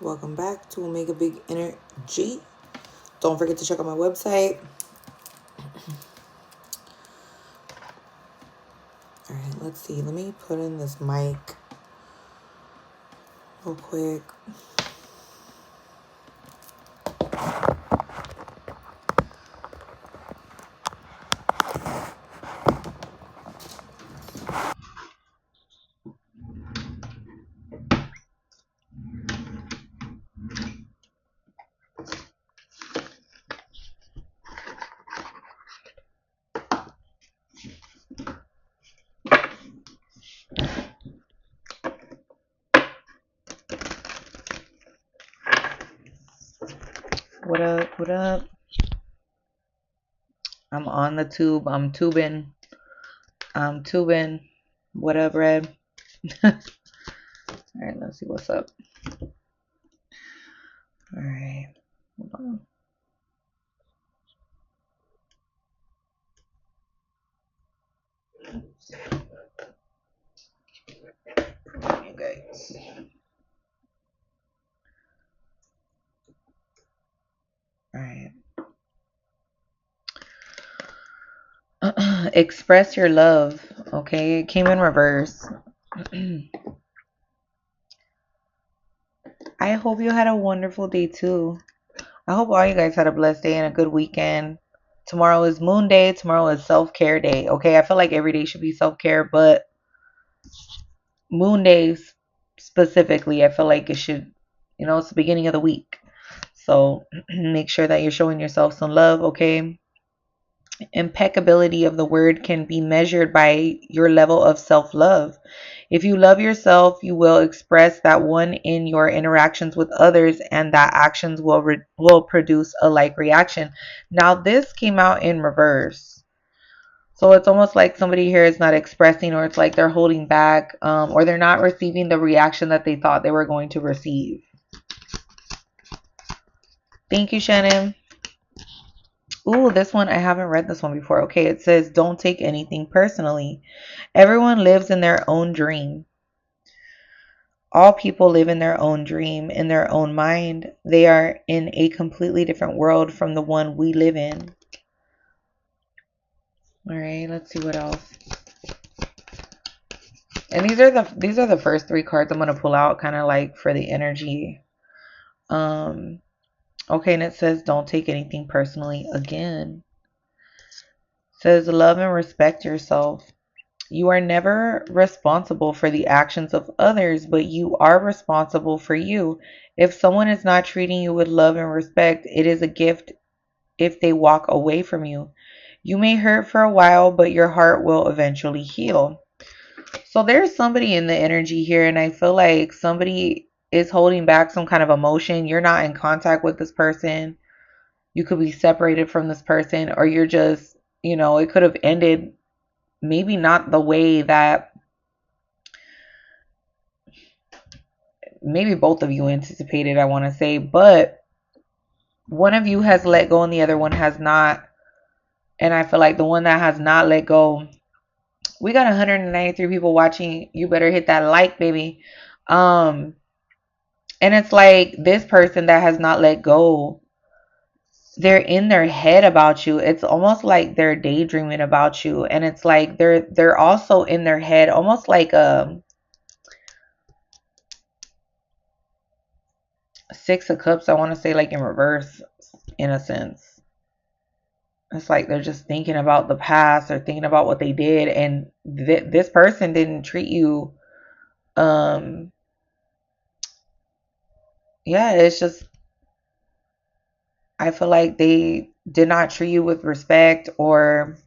Welcome back to Omega Big Energy. Don't forget to check out my website. All right, let's see. Let me put in this mic real quick. What up? What up? I'm on the tube. I'm tubing. What up, Red? All right, let's see what's up. All right. Hold on. You guys. All right. Express your love. Okay, it came in reverse. I hope you had a wonderful day too. I hope all you guys had a blessed day and a good weekend. Tomorrow is Moon Day. Tomorrow is self-care day. Okay, I feel like every day should be self-care, but Moon Days specifically, I feel like it should, it's the beginning of the week. So make sure that you're showing yourself some love, okay? Impeccability of the word can be measured by your level of self-love. If you love yourself, you will express that one in your interactions with others, and that actions will produce a like reaction. Now, this came out in reverse. So it's almost like somebody here is not expressing, or it's like they're holding back, or they're not receiving the reaction that they thought they were going to receive. Thank you, Shannon. Ooh, this one, I haven't read this one before. Okay, it says, don't take anything personally. Everyone lives in their own dream. All people live in their own dream, in their own mind. They are in a completely different world from the one we live in. All right, let's see what else. And these are the first three cards I'm gonna pull out, kind of like for the energy. Okay, and it says don't take anything personally again. It says love and respect yourself. You are never responsible for the actions of others, but you are responsible for you. If someone is not treating you with love and respect, it is a gift if they walk away from you. You may hurt for a while, but your heart will eventually heal. So there's somebody in the energy here, and I feel like somebody is holding back some kind of emotion. You're not in contact with this person. You could be separated from this person, or you're just, it could have ended maybe not the way that maybe both of you anticipated, I want to say, but one of you has let go and the other one has not. And I feel like the one that has not let go, we got 193 people watching. You better hit that like, baby. Um, and it's like this person that has not let go, they're in their head about you. It's almost like they're daydreaming about you, and it's like they're also in their head, almost like a Six of Cups. I want to say like in reverse, in a sense. It's like they're just thinking about the past or thinking about what they did, and this person didn't treat you. Um, yeah, it's just I feel like they did not treat you with respect. Or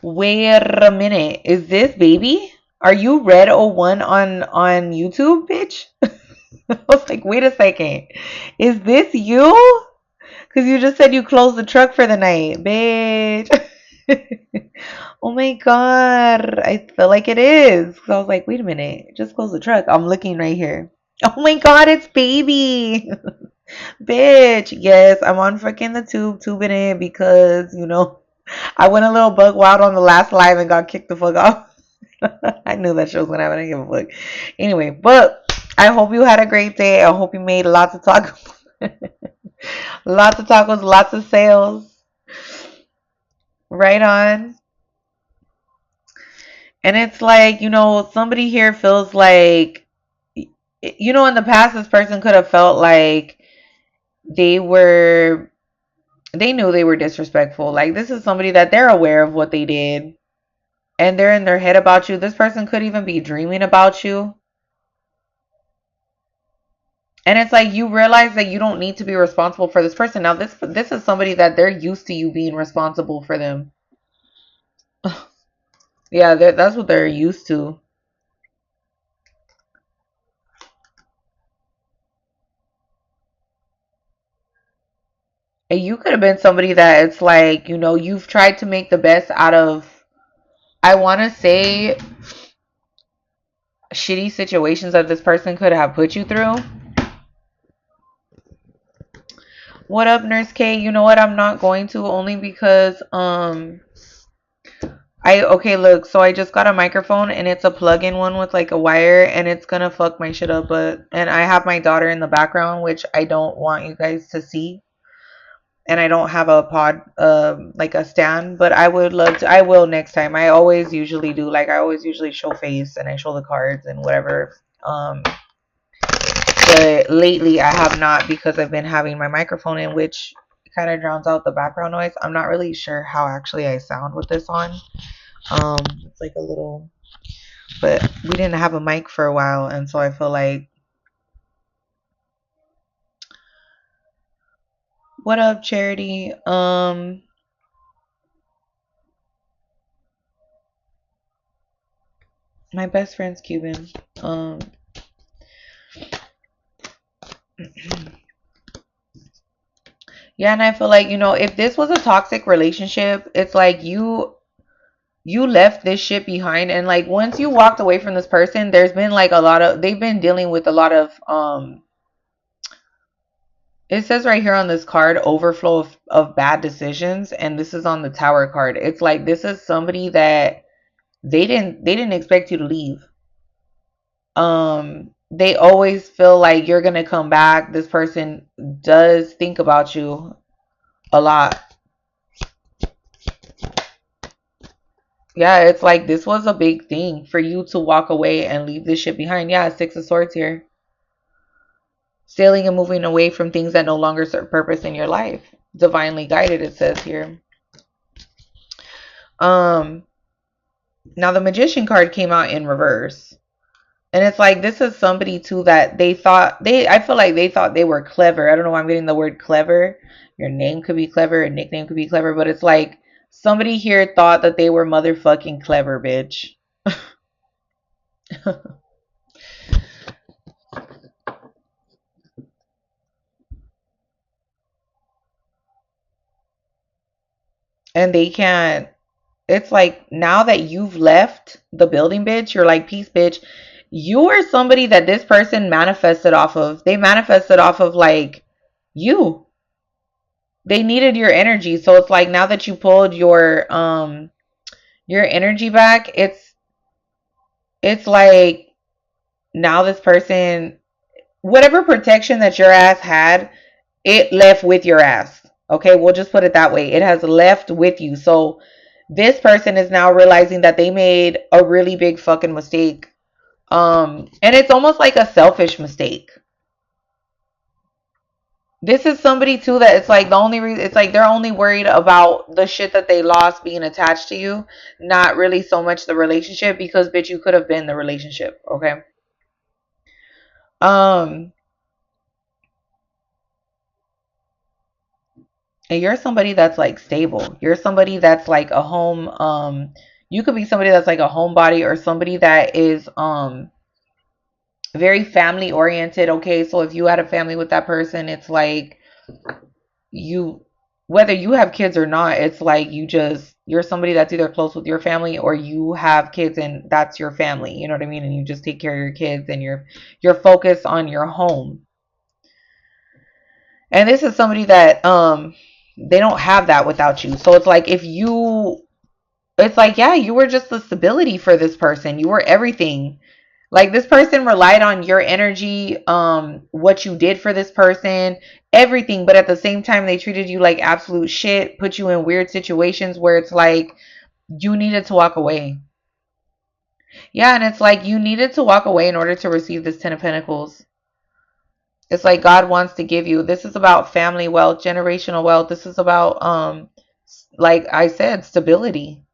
wait a minute, is this baby? Are you Red01 on YouTube, bitch? I was like, wait a second, is this you? Because you just said you closed the truck for the night, bitch. Oh my god, I feel like it is. So I was like, wait a minute, just close the truck. I'm looking right here. Oh my god, it's baby. Bitch, yes, I'm on freaking the tubing it because, I went a little bug wild on the last live and got kicked the fuck off. I knew that show was gonna happen. I didn't give a fuck. Anyway, but I hope you had a great day. I hope you made lots of tacos. Lots of tacos, lots of sales. Right on. And it's like, somebody here feels like, in the past, this person could have felt like they were, they knew they were disrespectful. Like, this is somebody that they're aware of what they did and they're in their head about you. This person could even be dreaming about you. And it's like you realize that you don't need to be responsible for this person. Now, this is somebody that they're used to you being responsible for them. Yeah, that's what they're used to. And you could have been somebody that it's like, you've tried to make the best out of, I want to say, shitty situations that this person could have put you through. What up, Nurse K? You know what? I'm not going to, only because okay, look, so I just got a microphone and it's a plug-in one with like a wire and it's gonna fuck my shit up, and I have my daughter in the background, which I don't want you guys to see. And I don't have a pod, like a stand, but I would love to. I will next time. I always usually do. Like I always usually show face and I show the cards and whatever. But lately I have not, because I've been having my microphone in, which kind of drowns out the background noise. I'm not really sure how actually I sound with this on. It's like a little, but we didn't have a mic for a while, and so I feel like, what up, Charity? My best friend's Cuban. Yeah, and I feel like, if this was a toxic relationship, it's like you left this shit behind, and like once you walked away from this person, there's been like they've been dealing with a lot of it says right here on this card, overflow of bad decisions, and this is on the Tower card. It's like this is somebody that they didn't expect you to leave. They always feel like you're gonna come back. This person does think about you a lot. Yeah, it's like this was a big thing for you to walk away and leave this shit behind. Yeah, Six of Swords here. Sailing and moving away from things that no longer serve purpose in your life. Divinely guided, it says here. Um, Now the Magician card came out in reverse. And it's like this is somebody too that I feel like they thought they were clever. I don't know why I'm getting the word clever. Your name could be clever, a nickname could be clever, but it's like somebody here thought that they were motherfucking clever, bitch. And they can't. It's like now that you've left the building, bitch, you're like, peace, bitch. You are somebody that this person manifested off of. They manifested off of like you. They needed your energy. So it's like now that you pulled your energy back, it's like now this person, whatever protection that your ass had, it left with your ass. Okay, we'll just put it that way. It has left with you. So this person is now realizing that they made a really big fucking mistake. And it's almost like a selfish mistake. This is somebody too that it's like the only reason, it's like they're only worried about the shit that they lost being attached to you, not really so much the relationship, because bitch, you could have been the relationship. Okay. Um and you're somebody that's like stable. You're somebody that's like a home, you could be somebody that's like a homebody, or somebody that is very family oriented. Okay, so if you had a family with that person, it's like you, whether you have kids or not, it's like you're somebody that's either close with your family or you have kids and that's your family, you know what I mean, and you just take care of your kids and you're focused on your home. And this is somebody that they don't have that without you. So it's like if you, it's like, yeah, you were just the stability for this person, you were everything. Like this person relied on your energy, what you did for this person, everything, but at the same time they treated you like absolute shit, put you in weird situations where it's like you needed to walk away. Yeah, and it's like you needed to walk away in order to receive this 10 of Pentacles. It's like God wants to give you. This is about family wealth, generational wealth. This is about like I said, stability,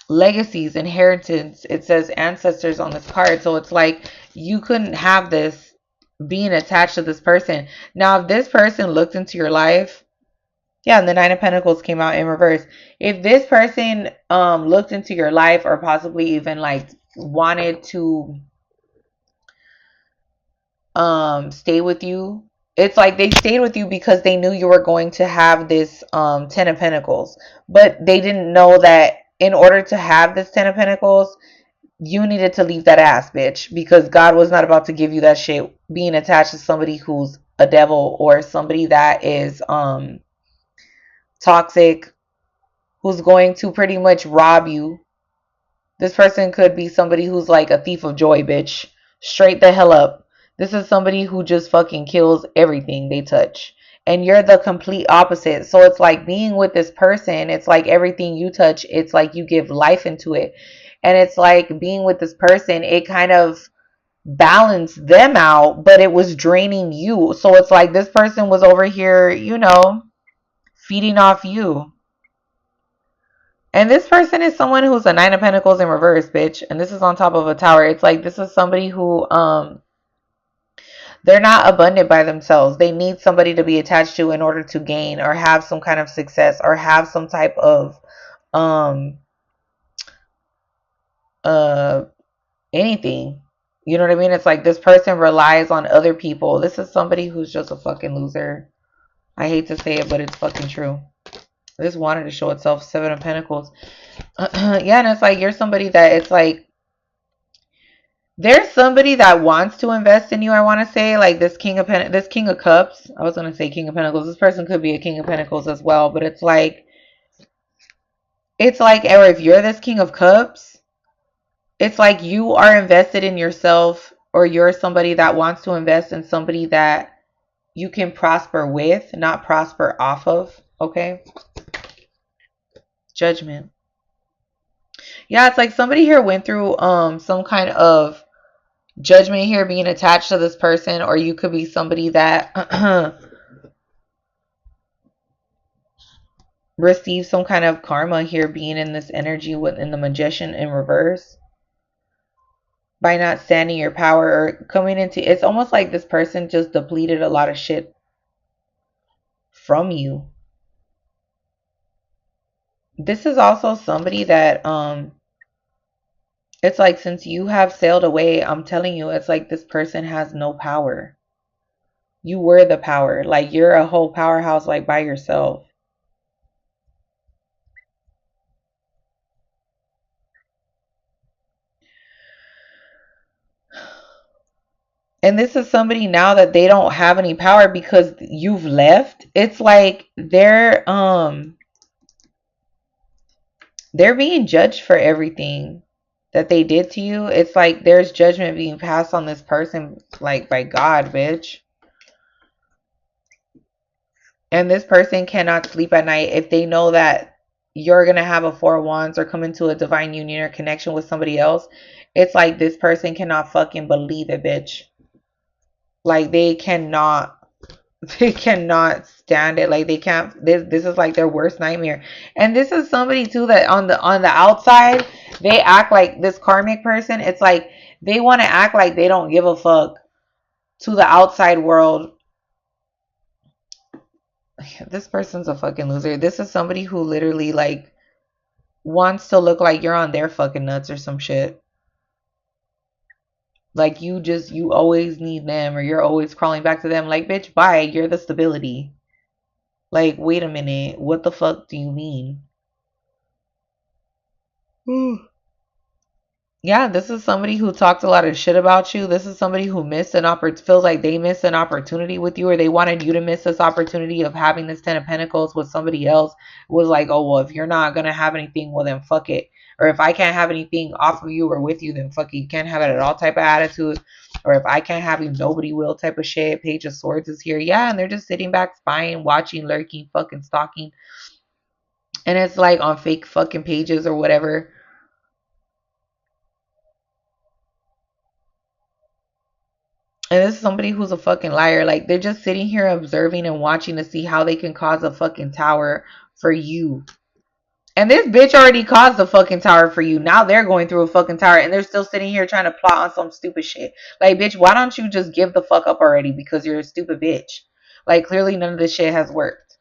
legacies, inheritance. It says ancestors on this card. So it's like you couldn't have this being attached to this person. Now, if this person looked into your life, yeah, and the Nine of Pentacles came out in reverse. If this person looked into your life or possibly even like wanted to stay with you, it's like they stayed with you because they knew you were going to have this 10 of Pentacles, but they didn't know that in order to have this 10 of Pentacles you needed to leave that ass, bitch, because God was not about to give you that shit being attached to somebody who's a devil or somebody that is toxic, who's going to pretty much rob you. This person could be somebody who's like a thief of joy, bitch. Straight the hell up. This is somebody who just fucking kills everything they touch. And you're the complete opposite. So it's like being with this person, it's like everything you touch, it's like you give life into it. And it's like being with this person, it kind of balanced them out, but it was draining you. So it's like this person was over here, feeding off you. And this person is someone who's a Nine of Pentacles in reverse, bitch. And this is on top of a tower. It's like this is somebody who they're not abundant by themselves. They need somebody to be attached to in order to gain or have some kind of success or have some type of um uh anything. You know what I mean? It's like this person relies on other people. This is somebody who's just a fucking loser. I hate to say it, but it's fucking true. This wanted to show itself. Seven of Pentacles. Yeah, and it's like you're somebody that it's like there's somebody that wants to invest in you. I want to say like this this King of Cups. I was gonna say King of Pentacles. This person could be a King of Pentacles as well, but it's like, or if you're this King of Cups, it's like you are invested in yourself, or you're somebody that wants to invest in somebody that you can prosper with, not prosper off of. Okay, Judgment. Yeah, it's like somebody here went through some kind of judgment here being attached to this person, or you could be somebody that receives some kind of karma here being in this energy within the Magician in reverse by not standing your power or coming into it's almost like this person just depleted a lot of shit from you. This is also somebody that it's like since you have sailed away, I'm telling you, it's like this person has no power. You were the power. Like you're a whole powerhouse like by yourself. And this is somebody now that they don't have any power because you've left. It's like they're being judged for everything that they did to you. It's like there's judgment being passed on this person like by God, bitch. And this person cannot sleep at night if they know that you're going to have a Four of Wands or come into a divine union or connection with somebody else. It's like this person cannot fucking believe it, bitch. Like they cannot stand it. Like they can't this is like their worst nightmare. And this is somebody too that on the outside they act like this karmic person. It's like they want to act like they don't give a fuck to the outside world. This person's a fucking loser. This is somebody who literally like wants to look like you're on their fucking nuts or some shit. Like you always need them or you're always crawling back to them. Like, bitch, bye. You're the stability. Like, wait a minute. What the fuck do you mean? Yeah, this is somebody who talked a lot of shit about you. This is somebody who missed an feels like they missed an opportunity with you, or they wanted you to miss this opportunity of having this 10 of Pentacles with somebody else. It was like, oh, well, if you're not going to have anything, well, then fuck it. Or if I can't have anything off of you or with you, then fuck you can't have it at all type of attitude. Or if I can't have you, nobody will type of shit. Page of Swords is here. Yeah, and they're just sitting back, spying, watching, lurking, fucking stalking. And it's like on fake fucking pages or whatever. And this is somebody who's a fucking liar. Like, they're just sitting here observing and watching to see how they can cause a fucking tower for you. And this bitch already caused a fucking tower for you. Now they're going through a fucking tower and they're still sitting here trying to plot on some stupid shit. Like, bitch, why don't you just give the fuck up already? Because you're a stupid bitch. Like, clearly none of this shit has worked.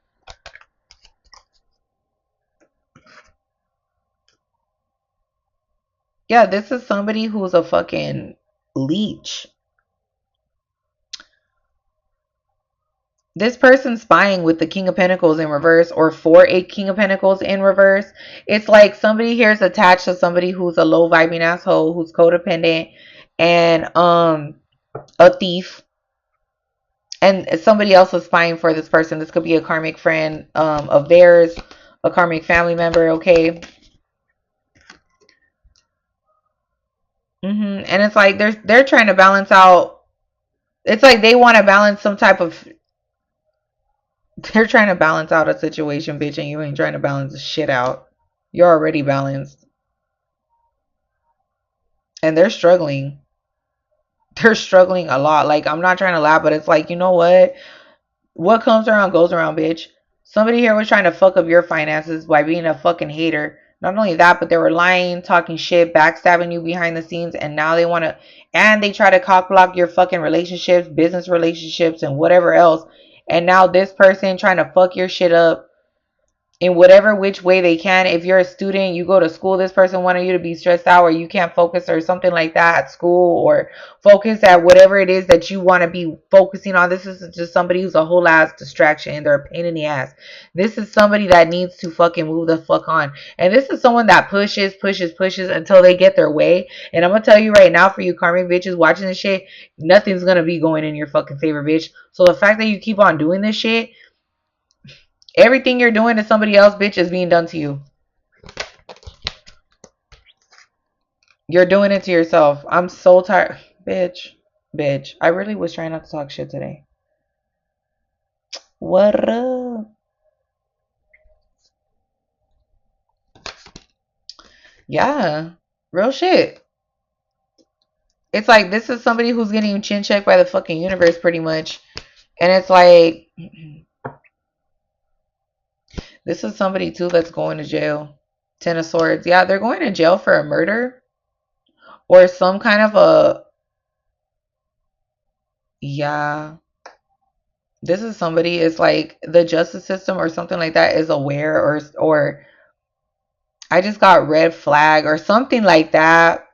Yeah, this is somebody who's a fucking leech. This person spying with the King of Pentacles in reverse or for a King of Pentacles in reverse. It's like somebody here is attached to somebody who's a low vibing asshole, who's codependent and a thief. And somebody else is spying for this person. This could be a karmic friend of theirs, a karmic family member, okay? And it's like they're trying to balance out. It's like they want to balance some type of. They're trying to balance out a situation, bitch, and you ain't trying to balance the shit out. You're already balanced. And they're struggling. They're struggling a lot. Like, I'm not trying to laugh, but it's like, you know what? What comes around goes around, bitch. Somebody here was trying to fuck up your finances by being a fucking hater. Not only that, but they were lying, talking shit, backstabbing you behind the scenes, and now they want to, and they try to cock block your fucking relationships, business relationships, and whatever else. And now this person trying to fuck your shit up in whatever which way they can. If you're a student, you go to school, this person wanted you to be stressed out or you can't focus or something like that at school, or focus at whatever it is that you want to be focusing on. This is just somebody who's a whole ass distraction and they're a pain in the ass. This is somebody that needs to fucking move the fuck on. And this is someone that pushes until they get their way. And I'm gonna tell you right now, for you karmic bitches watching this shit, nothing's gonna be going in your fucking favor, bitch. So the fact that you keep on doing this shit, everything you're doing to somebody else, bitch, is being done to you. You're doing it to yourself. I'm so tired. Bitch. I really was trying not to talk shit today. What up? Yeah. Real shit. It's like this is somebody who's getting chin checked by the fucking universe pretty much. And it's like this is somebody too that's going to jail. Ten of Swords. Yeah, they're going to jail for a murder. Or some kind of a, yeah. This is somebody, it's like the justice system or something like that is aware, or I just got red flag or something like that.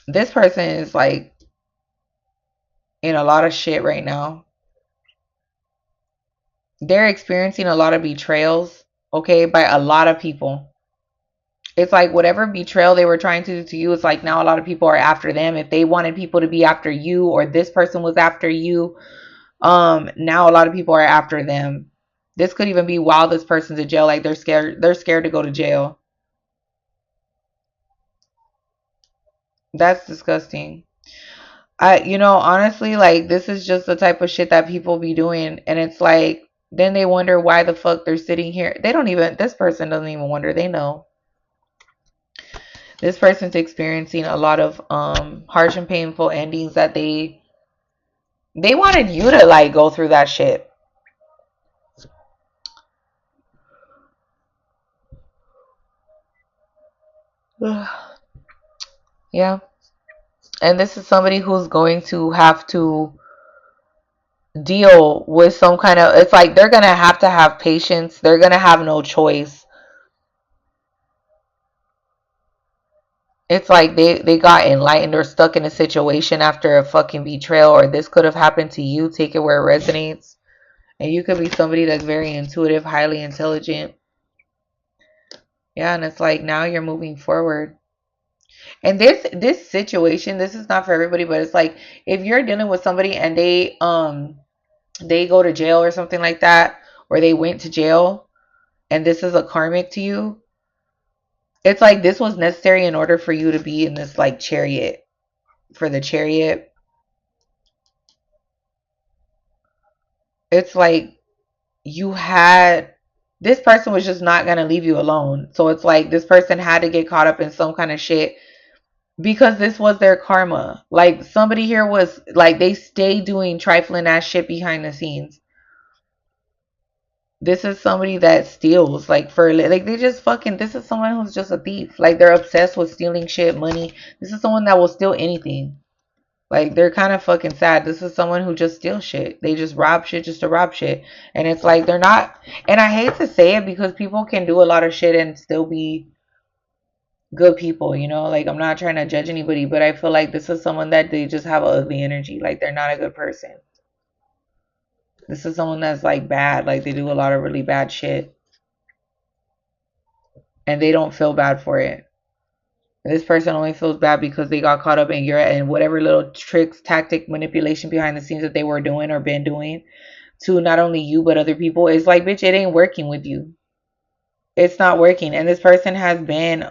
This person is like in a lot of shit right now. They're experiencing a lot of betrayals, okay, by a lot of people. It's like whatever betrayal they were trying to do to you, it's like now a lot of people are after them. If they wanted people to be after you, or this person was after you, now a lot of people are after them. This could even be while this person's in jail. Like they're scared to go to jail. That's disgusting. Honestly, like, this is just the type of shit that people be doing. And it's like, then they wonder why the fuck they're sitting here. This person doesn't even wonder. They know. This person's experiencing a lot of harsh and painful endings that they wanted you to, like, go through that shit. Yeah. And this is somebody who's going to have to deal with some kind of, it's like they're going to have patience. They're going to have no choice. It's like they got enlightened or stuck in a situation after a fucking betrayal, or this could have happened to you. Take it where it resonates. And you could be somebody that's very intuitive, highly intelligent. Yeah, and it's like now you're moving forward. And this situation, this is not for everybody, but it's like if you're dealing with somebody and they go to jail or something like that, or they went to jail, and this is a karmic to you, It's like this was necessary in order for you to be in this like chariot. For the chariot, it's like you had this person was just not gonna leave you alone. So it's like this person had to get caught up in some kind of shit because this was their karma. Like somebody here was like they stay doing trifling ass shit behind the scenes. This is somebody that steals like for like they just fucking this is someone who's just a thief. Like they're obsessed with stealing shit, money. This is someone that will steal anything. Like they're kind of fucking sad. This is someone who just steals shit. They just rob shit just to rob shit. And it's like they're not, and I hate to say it because people can do a lot of shit and still be good people, you know? Like I'm not trying to judge anybody, but I feel like this is someone that they just have an ugly energy. Like they're not a good person. This is someone that's like bad. Like they do a lot of really bad shit and they don't feel bad for it. This person only feels bad because they got caught up in your and whatever little tricks, tactic, manipulation behind the scenes that they were doing or been doing to not only you but other people. It's like, bitch, it ain't working with you. It's not working. And this person has been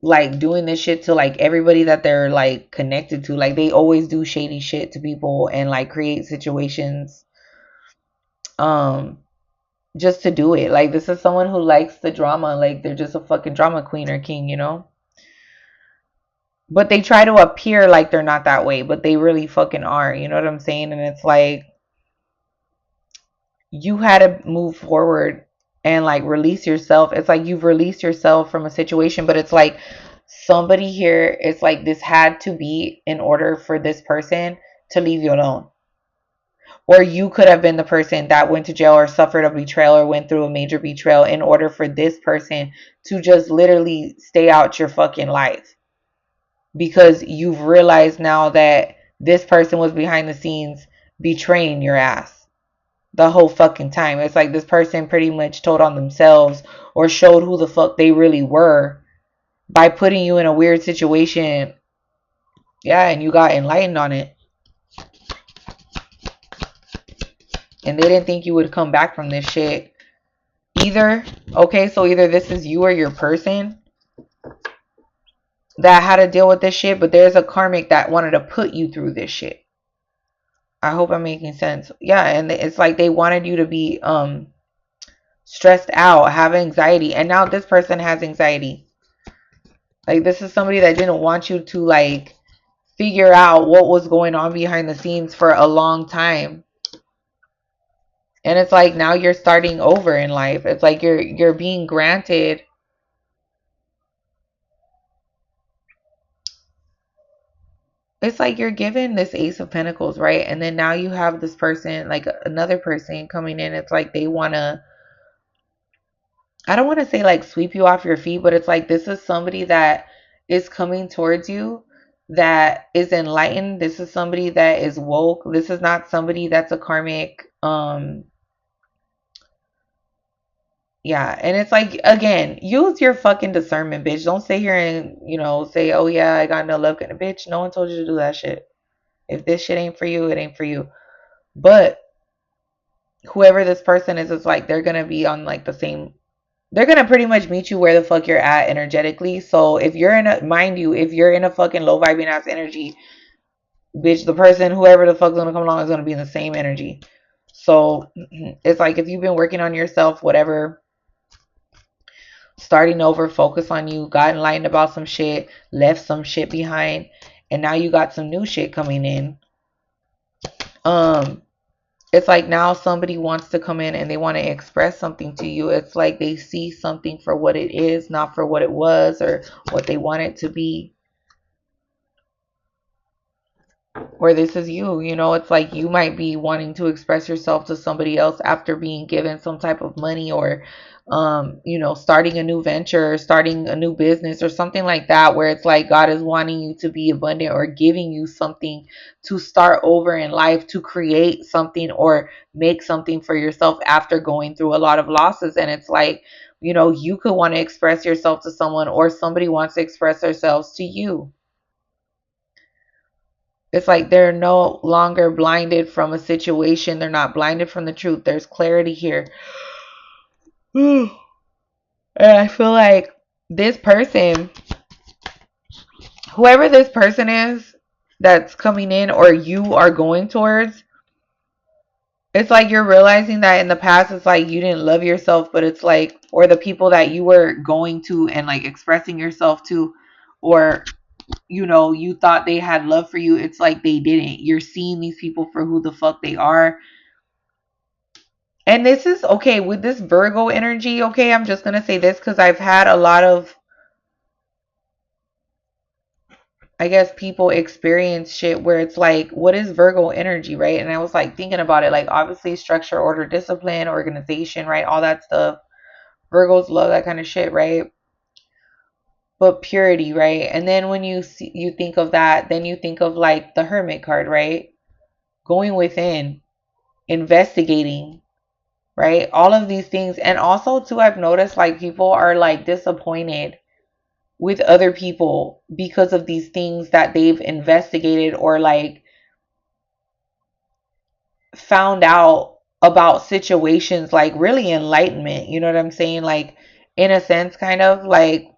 like doing this shit to like everybody that they're like connected to. Like they always do shady shit to people and like create situations um just to do it. Like this is someone who likes the drama. Like they're just a fucking drama queen or king, you know? But they try to appear like they're not that way, but they really fucking are. You know what I'm saying? And it's like you had to move forward and like release yourself. It's like you've released yourself from a situation, but it's like somebody here, it's like this had to be in order for this person to leave you alone. Or you could have been the person that went to jail or suffered a betrayal or went through a major betrayal in order for this person to just literally stay out your fucking life. Because you've realized now that this person was behind the scenes betraying your ass the whole fucking time. It's like this person pretty much told on themselves or showed who the fuck they really were by putting you in a weird situation. Yeah, and you got enlightened on it. And they didn't think you would come back from this shit either. Okay, so either this is you or your person that had to deal with this shit, but there's a karmic that wanted to put you through this shit. I hope I'm making sense. Yeah, and it's like they wanted you to be stressed out, have anxiety, and now this person has anxiety. Like this is somebody that didn't want you to like figure out what was going on behind the scenes for a long time. And it's like now you're starting over in life. It's like you're being granted it's like you're given this Ace of Pentacles, right? And then now you have this person, like another person coming in. It's like they want to, I don't want to say like sweep you off your feet, but it's like this is somebody that is coming towards you that is enlightened. This is somebody that is woke. This is not somebody that's a karmic. Yeah, and it's like again, use your fucking discernment, bitch. Don't sit here and say, "Oh yeah, I got no love," kind of bitch. No one told you to do that shit. If this shit ain't for you, it ain't for you. But whoever this person is, it's like they're gonna be on like the same. They're gonna pretty much meet you where the fuck you're at energetically. So if you're in a, mind you, if you're in a fucking low vibing ass energy, bitch, the person, whoever the fuck's gonna come along, is gonna be in the same energy. So it's like if you've been working on yourself, whatever, starting over, focus on you, got enlightened about some shit, left some shit behind, and now you got some new shit coming in. It's like now somebody wants to come in and they want to express something to you. It's like they see something for what it is, not for what it was or what they want it to be. Or this is you, it's like you might be wanting to express yourself to somebody else after being given some type of money or starting a new venture, starting a new business or something like that, where it's like God is wanting you to be abundant or giving you something to start over in life, to create something or make something for yourself after going through a lot of losses. And it's like, you could want to express yourself to someone or somebody wants to express themselves to you. It's like they're no longer blinded from a situation. They're not blinded from the truth. There's clarity here. And I feel like this person, whoever this person is that's coming in or you are going towards, it's like you're realizing that in the past, it's like you didn't love yourself, but it's like, or the people that you were going to and like expressing yourself to, or, you know, you thought they had love for you. It's like they didn't. You're seeing these people for who the fuck they are. And this is okay with this Virgo energy. Okay, I'm just going to say this because I've had a lot of, I guess, people experience shit where it's like, what is Virgo energy, right? And I was like thinking about it, like obviously structure, order, discipline, organization, right? All that stuff. Virgos love that kind of shit, right? But purity, right? And then when you think of that, then you think of like the Hermit card, right? Going within, investigating, right? All of these things. And also too, I've noticed like people are like disappointed with other people because of these things that they've investigated or like found out about situations, like really enlightenment, you know what I'm saying? Like in a sense, kind of like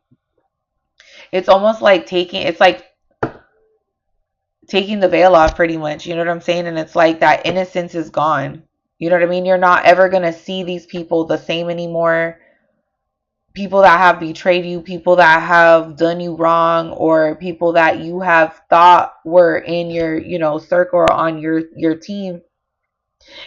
it's almost like it's like taking the veil off pretty much, you know what I'm saying? And it's like that innocence is gone. You know what I mean? You're not ever going to see these people the same anymore. People that have betrayed you, people that have done you wrong, or people that you have thought were in your, you know, circle or on your team.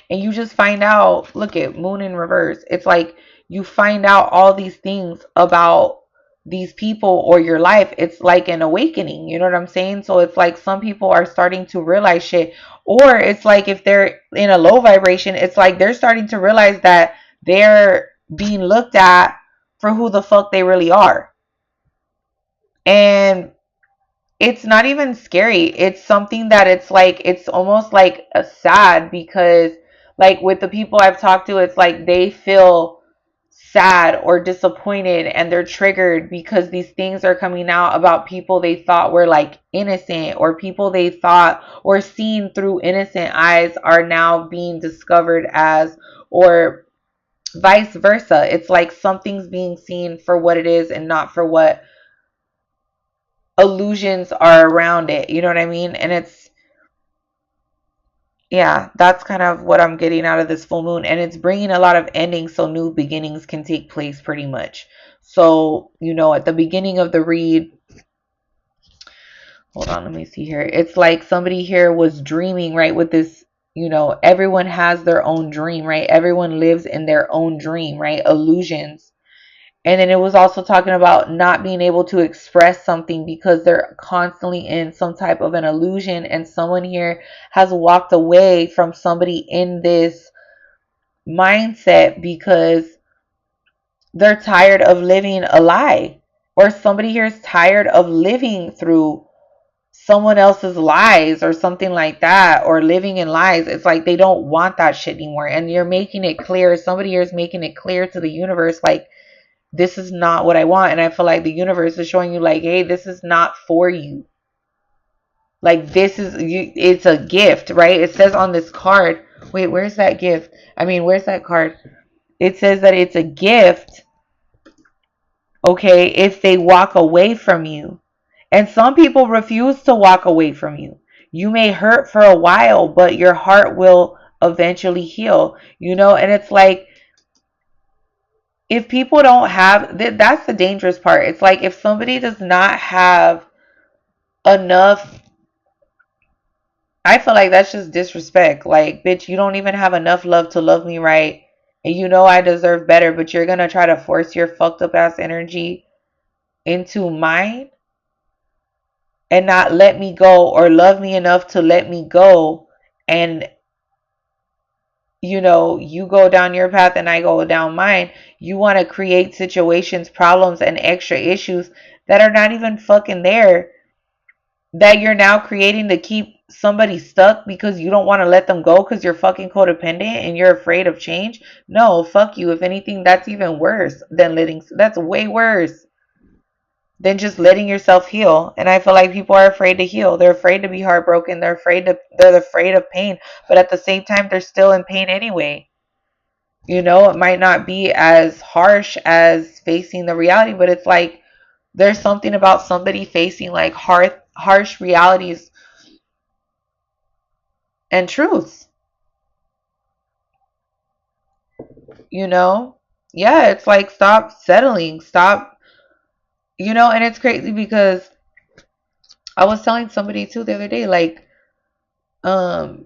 And you just find out, look at Moon in reverse. It's like you find out all these things about these people or your life. It's like an awakening, you know what I'm saying? So it's like some people are starting to realize shit, or it's like if they're in a low vibration, it's like they're starting to realize that they're being looked at for who the fuck they really are. And it's not even scary. It's something that it's like, it's almost like a sad, because like with the people I've talked to, it's like they feel sad or disappointed and they're triggered because these things are coming out about people they thought were like innocent, or people they thought or seen through innocent eyes are now being discovered as, or vice versa. It's like something's being seen for what it is and not for what illusions are around it. You know what I mean? And it's, yeah, that's kind of what I'm getting out of this full moon. And it's bringing a lot of endings so new beginnings can take place pretty much. So, you know, at the beginning of the read, hold on, let me see here. It's like somebody here was dreaming, right? With this, you know, everyone has their own dream, right? Everyone lives in their own dream, right? Illusions. And then it was also talking about not being able to express something because they're constantly in some type of an illusion. And someone here has walked away from somebody in this mindset because they're tired of living a lie. Or somebody here is tired of living through someone else's lies or something like that, or living in lies. It's like they don't want that shit anymore. And you're making it clear. Somebody here is making it clear to the universe, like, this is not what I want. And I feel like the universe is showing you like, hey, this is not for you. Like this is you, it's a gift, right? It says on this card. Wait, where's that gift? I mean, where's that card? It says that it's a gift, okay, if they walk away from you. And some people refuse to walk away from you. You may hurt for a while, but your heart will eventually heal, you know? And it's like, if people don't have, that's the dangerous part. It's like if somebody does not have enough, I feel like that's just disrespect. Like, bitch, you don't even have enough love to love me right. And you know I deserve better, but you're going to try to force your fucked up ass energy into mine and not let me go, or love me enough to let me go. And, you know, you go down your path and I go down mine. You want to create situations, problems, and extra issues that are not even fucking there, that you're now creating to keep somebody stuck because you don't want to let them go because you're fucking codependent and you're afraid of change. No, fuck you. If anything, that's even worse than letting, that's way worse than just letting yourself heal. And I feel like people are afraid to heal. They're afraid to be heartbroken. They're afraid of pain. But at the same time, they're still in pain anyway. It might not be as harsh as facing the reality, but it's like there's something about somebody facing like harsh realities and truths. you know yeah, it's like stop settling, stop. And it's crazy because I was telling somebody too the other day, like, um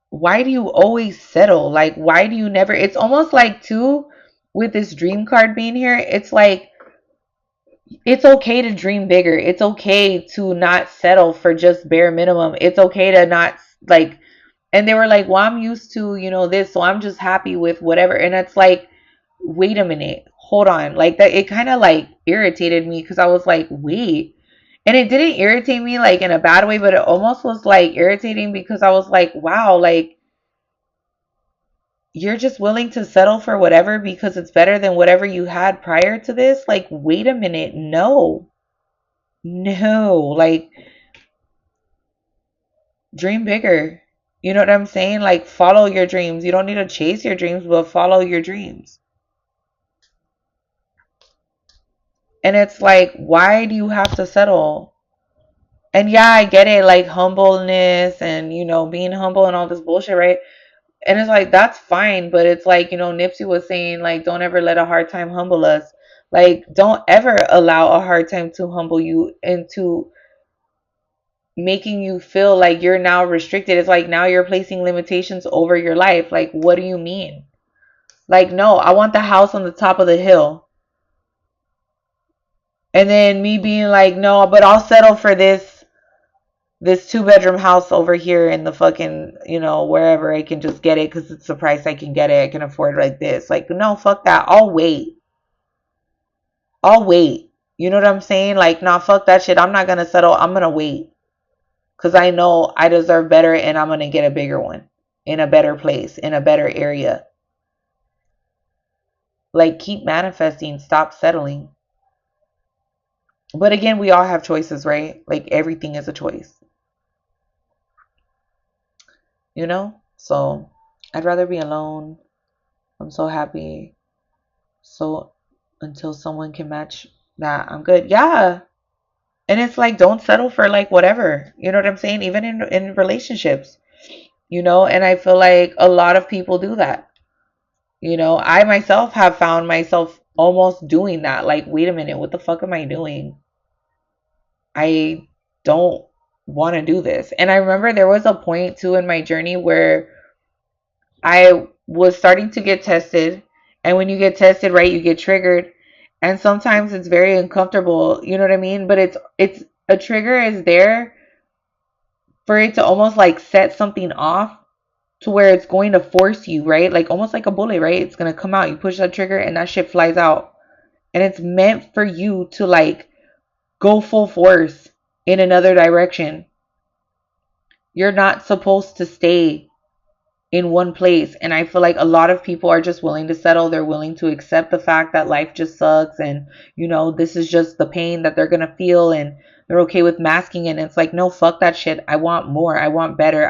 why do you always settle? Like, why do you never? It's almost like too, with this dream card being here, it's like it's okay to dream bigger. It's okay to not settle for just bare minimum. It's okay to not, like, and they were like, well, I'm used to, this, so I'm just happy with whatever. And it's like, wait a minute, hold on. Like, that, it kind of like irritated me because I was like, wait. And it didn't irritate me like in a bad way, but it almost was like irritating because I was like, wow, like, you're just willing to settle for whatever because it's better than whatever you had prior to this. Like, wait a minute, no. No, like, dream bigger. You know what I'm saying? Like, follow your dreams. You don't need to chase your dreams, but follow your dreams. And it's like, why do you have to settle? And yeah, I get it, like humbleness and, being humble and all this bullshit, right? And it's like, that's fine. But it's like, Nipsey was saying, like, don't ever let a hard time humble us. Like, don't ever allow a hard time to humble you into making you feel like you're now restricted. It's like now you're placing limitations over your life. Like, what do you mean? Like, no, I want the house on the top of the hill. And then me being like, no, but I'll settle for this 2-bedroom house over here in the fucking, wherever I can just get it because it's the price I can get it. I can afford it like this. Like, no, fuck that. I'll wait. I'll wait. You know what I'm saying? Like, nah, fuck that shit. I'm not gonna settle. I'm gonna wait. Because I know I deserve better and I'm gonna get a bigger one in a better place, in a better area. Like, keep manifesting, stop settling. But again, we all have choices, right? Like, everything is a choice. So I'd rather be alone. I'm so happy. So until someone can match that, I'm good. Yeah. And it's like, don't settle for like whatever. You know what I'm saying? Even in relationships, and I feel like a lot of people do that. I myself have found myself almost doing that. Like, wait a minute, what the fuck am I doing? I don't want to do this. And I remember there was a point too in my journey where I was starting to get tested. And when you get tested, right, you get triggered. And sometimes it's very uncomfortable, you know what I mean? But it's a trigger is there for it to almost like set something off to where it's going to force you, right? Like almost like a bullet, right? It's going to come out. You push that trigger and that shit flies out. And it's meant for you to like go full force in another direction. You're not supposed to stay in one place. And I feel like a lot of people are just willing to settle. They're willing to accept the fact that life just sucks and, this is just the pain that they're going to feel, and they're okay with masking it. And it's like, no, fuck that shit. I want more. I want better.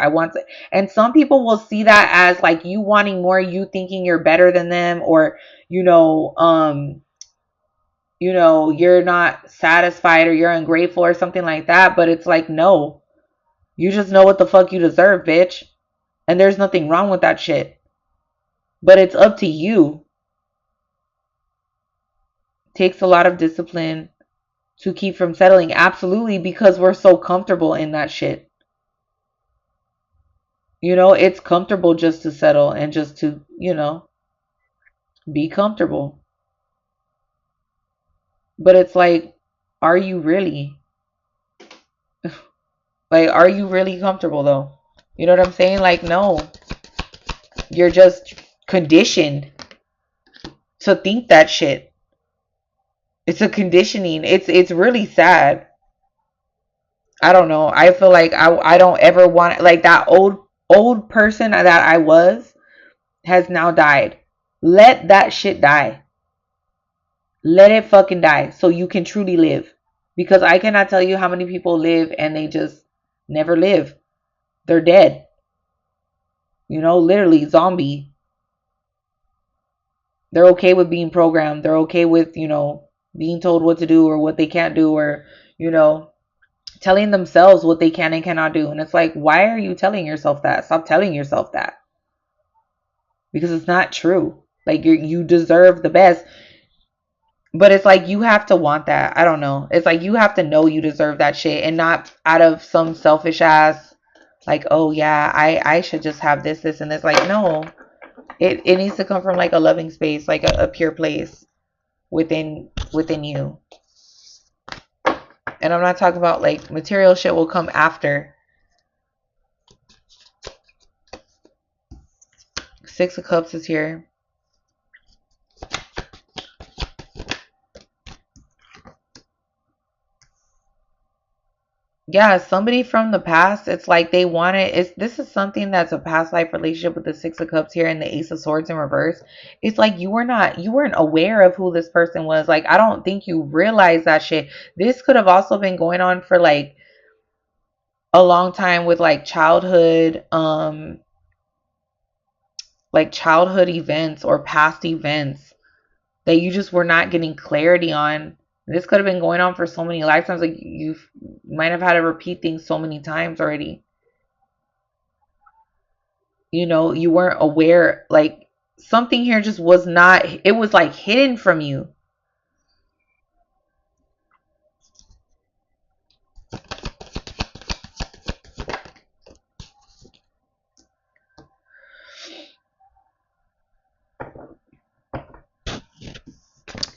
And some people will see that as like you wanting more, you thinking you're better than them, or, you're not satisfied or you're ungrateful or something like that. But it's like, no, you just know what the fuck you deserve, bitch. And there's nothing wrong with that shit. But it's up to you. It takes a lot of discipline to keep from settling. Absolutely, because we're so comfortable in that shit. It's comfortable just to settle and just to, be comfortable. But it's like, are you really? Like, are you really comfortable though? You know what I'm saying? Like, no. You're just conditioned to think that shit. It's a conditioning. It's really sad. I don't know. I feel like I don't ever want, like, that old person that I was has now died. Let that shit die. Let it fucking die so you can truly live. Because I cannot tell you how many people live and they just never live. They're dead. Literally zombie. They're okay with being programmed. They're okay with, being told what to do or what they can't do, or, telling themselves what they can and cannot do. And it's like, why are you telling yourself that? Stop telling yourself that. Because it's not true. Like, you deserve the best. But it's like, you have to want that. I don't know. It's like, you have to know you deserve that shit, and not out of some selfish ass, like, oh yeah, I should just have this and this. Like, no. It needs to come from like a loving space, like a pure place within you. And I'm not talking about like material shit will come after. Six of Cups is here. Yeah, somebody from the past, it's like they want it. This is something that's a past life relationship with the Six of Cups here and the Ace of Swords in reverse. It's like you weren't aware of who this person was. Like, I don't think you realize that shit. This could have also been going on for like a long time with like childhood events or past events that you just were not getting clarity on. This could have been going on for so many lifetimes. Like, you might have had to repeat things so many times already. You weren't aware. Like, something here just was not, it was like hidden from you.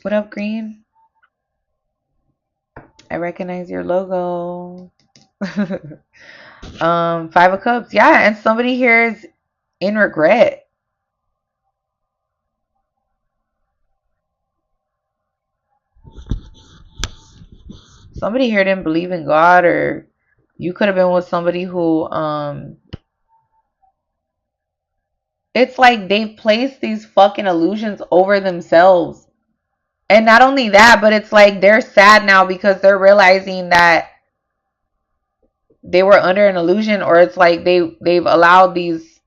What up, Green? I recognize your logo. Five of Cups. Yeah, and somebody here is in regret. Somebody here didn't believe in God, or you could have been with somebody who it's like they've placed these fucking illusions over themselves. And not only that, but it's like they're sad now because they're realizing that they were under an illusion, or it's like they've allowed these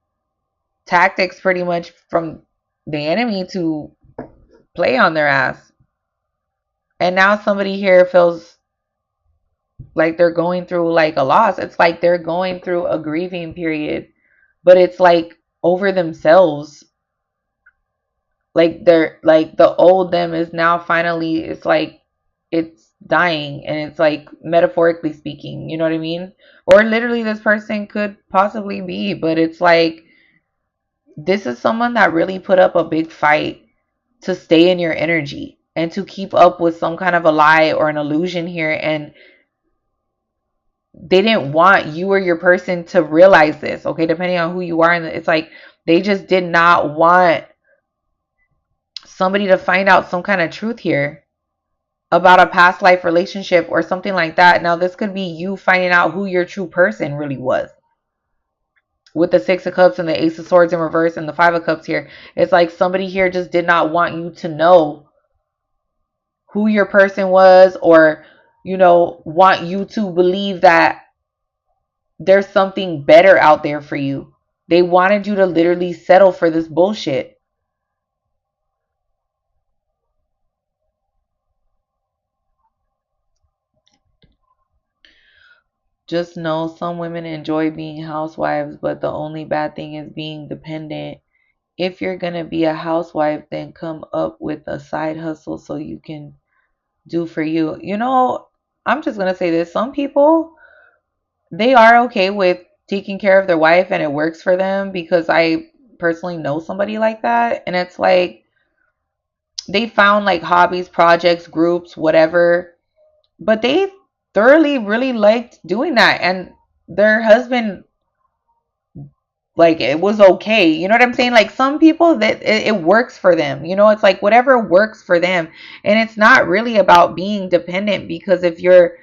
tactics pretty much from the enemy to play on their ass. And now somebody here feels like they're going through like a loss. It's like they're going through a grieving period, but it's like over themselves. Like, they're like, the old them is now finally, it's like it's dying, and it's like, metaphorically speaking, you know what I mean? Or literally this person could possibly be, but it's like, this is someone that really put up a big fight to stay in your energy and to keep up with some kind of a lie or an illusion here. And they didn't want you or your person to realize this, okay? Depending on who you are. And it's like, they just did not want somebody to find out some kind of truth here about a past life relationship or something like that. Now, this could be you finding out who your true person really was. With the Six of Cups and the Ace of Swords in reverse and the Five of Cups here, it's like somebody here just did not want you to know who your person was, or, want you to believe that there's something better out there for you. They wanted you to literally settle for this bullshit. Just know some women enjoy being housewives, but the only bad thing is being dependent. If you're going to be a housewife, then come up with a side hustle so you can do for you. I'm just going to say this. Some people, they are okay with taking care of their wife and it works for them, because I personally know somebody like that. And it's like, they found like hobbies, projects, groups, whatever, but they thoroughly really liked doing that. And their husband, like, it was okay. You know what I'm saying? Like, some people, that it works for them. It's like whatever works for them. And it's not really about being dependent, because if you're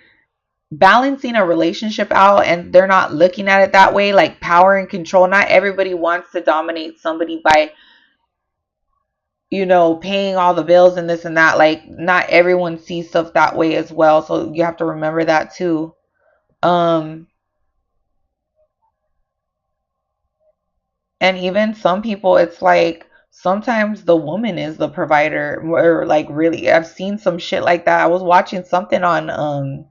balancing a relationship out and they're not looking at it that way, like power and control, not everybody wants to dominate somebody by, paying all the bills and this and that. Like, not everyone sees stuff that way as well. So you have to remember that too. Um, and even some people, it's like sometimes the woman is the provider, or like really, I've seen some shit like that. I was watching something on,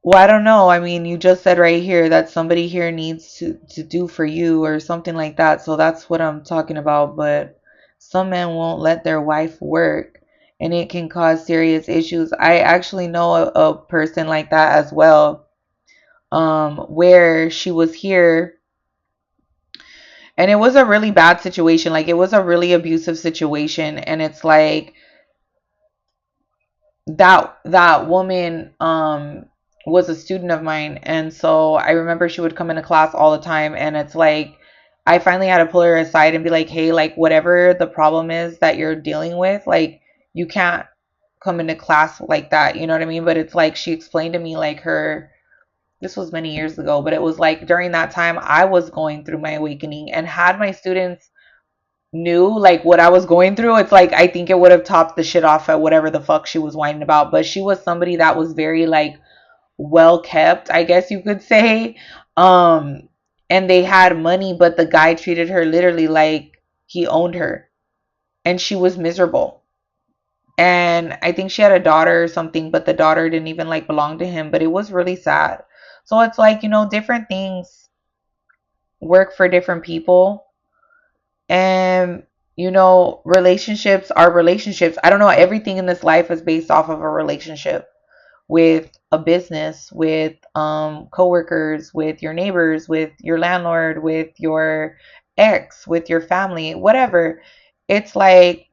well, I don't know. I mean, you just said right here that somebody here needs to do for you or something like that. So that's what I'm talking about. But some men won't let their wife work and it can cause serious issues. I actually know a person like that as well, where she was here and it was a really bad situation. Like, it was a really abusive situation. And it's like, that woman was a student of mine, and so I remember she would come into class all the time, and it's like I finally had to pull her aside and be like, hey, like, whatever the problem is that you're dealing with, like, you can't come into class like that, you know what I mean? But it's like she explained to me, like, her, this was many years ago, but it was like during that time I was going through my awakening, and had my students knew like what I was going through, it's like I think it would have topped the shit off at whatever the fuck she was whining about. But she was somebody that was very like well kept, I guess you could say. Um and they had money, but the guy treated her literally like he owned her, and she was miserable. And I think she had a daughter or something, but the daughter didn't even like belong to him, but it was really sad. So it's like, different things work for different people. And relationships are relationships. I don't know, everything in this life is based off of a relationship, with a business, with coworkers, with your neighbors, with your landlord, with your ex, with your family, whatever. It's like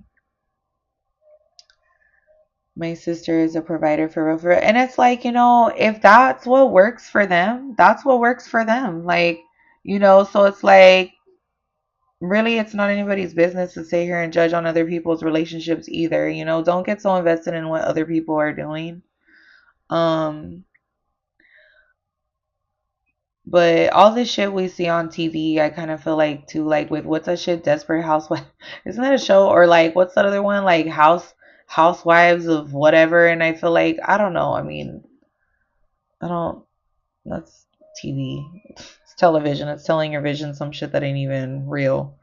my sister is a provider for real, for real. And it's like, if that's what works for them, that's what works for them. Like, so it's like, really, it's not anybody's business to sit here and judge on other people's relationships either. Don't get so invested in what other people are doing. Um, but all this shit we see on TV, I kind of feel like too, like with what's that shit, Desperate Housewives? Isn't that a show? Or like, what's that other one? Like Housewives of whatever. And I feel like, I don't know. I mean, I don't. That's TV. It's television. It's telling your vision some shit that ain't even real.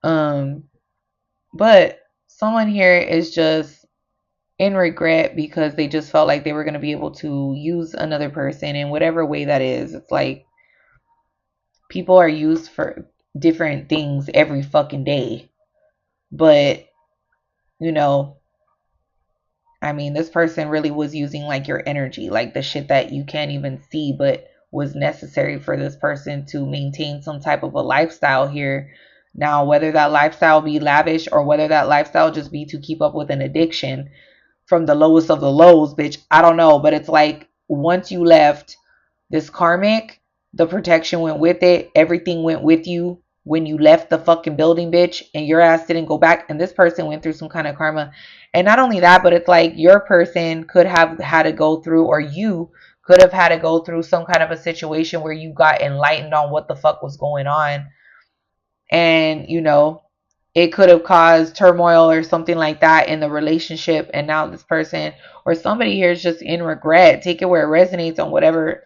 Um, but someone here is just in regret because they just felt like they were going to be able to use another person in whatever way that is. It's like people are used for different things every fucking day. But, you know, I mean, this person really was using like your energy, like the shit that you can't even see, but was necessary for this person to maintain some type of a lifestyle here. Now, whether that lifestyle be lavish or whether that lifestyle just be to keep up with an addiction, from the lowest of the lows, bitch, I don't know. But it's like once you left this karmic, the protection went with it. Everything went with you when you left the fucking building, bitch, and your ass didn't go back. And this person went through some kind of karma. And not only that, but it's like your person could have had to go through, or you could have had to go through some kind of a situation where you got enlightened on what the fuck was going on. And, it could have caused turmoil or something like that in the relationship. And now this person or somebody here is just in regret. Take it where it resonates on whatever.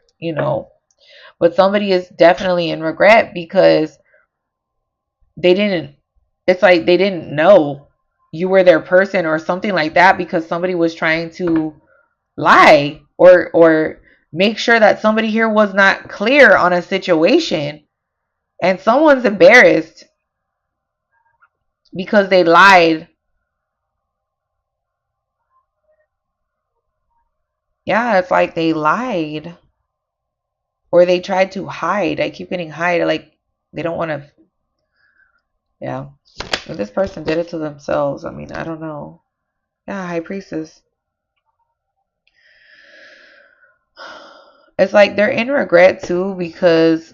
But somebody is definitely in regret because they didn't, it's like they didn't know you were their person or something like that, because somebody was trying to lie or make sure that somebody here was not clear on a situation, and someone's embarrassed because they lied. Yeah, it's like they lied or they tried to hide. I keep getting hide, like they don't want to. Yeah, if this person did it to themselves, I mean, I don't know. Yeah, high priestess. It's like they're in regret too because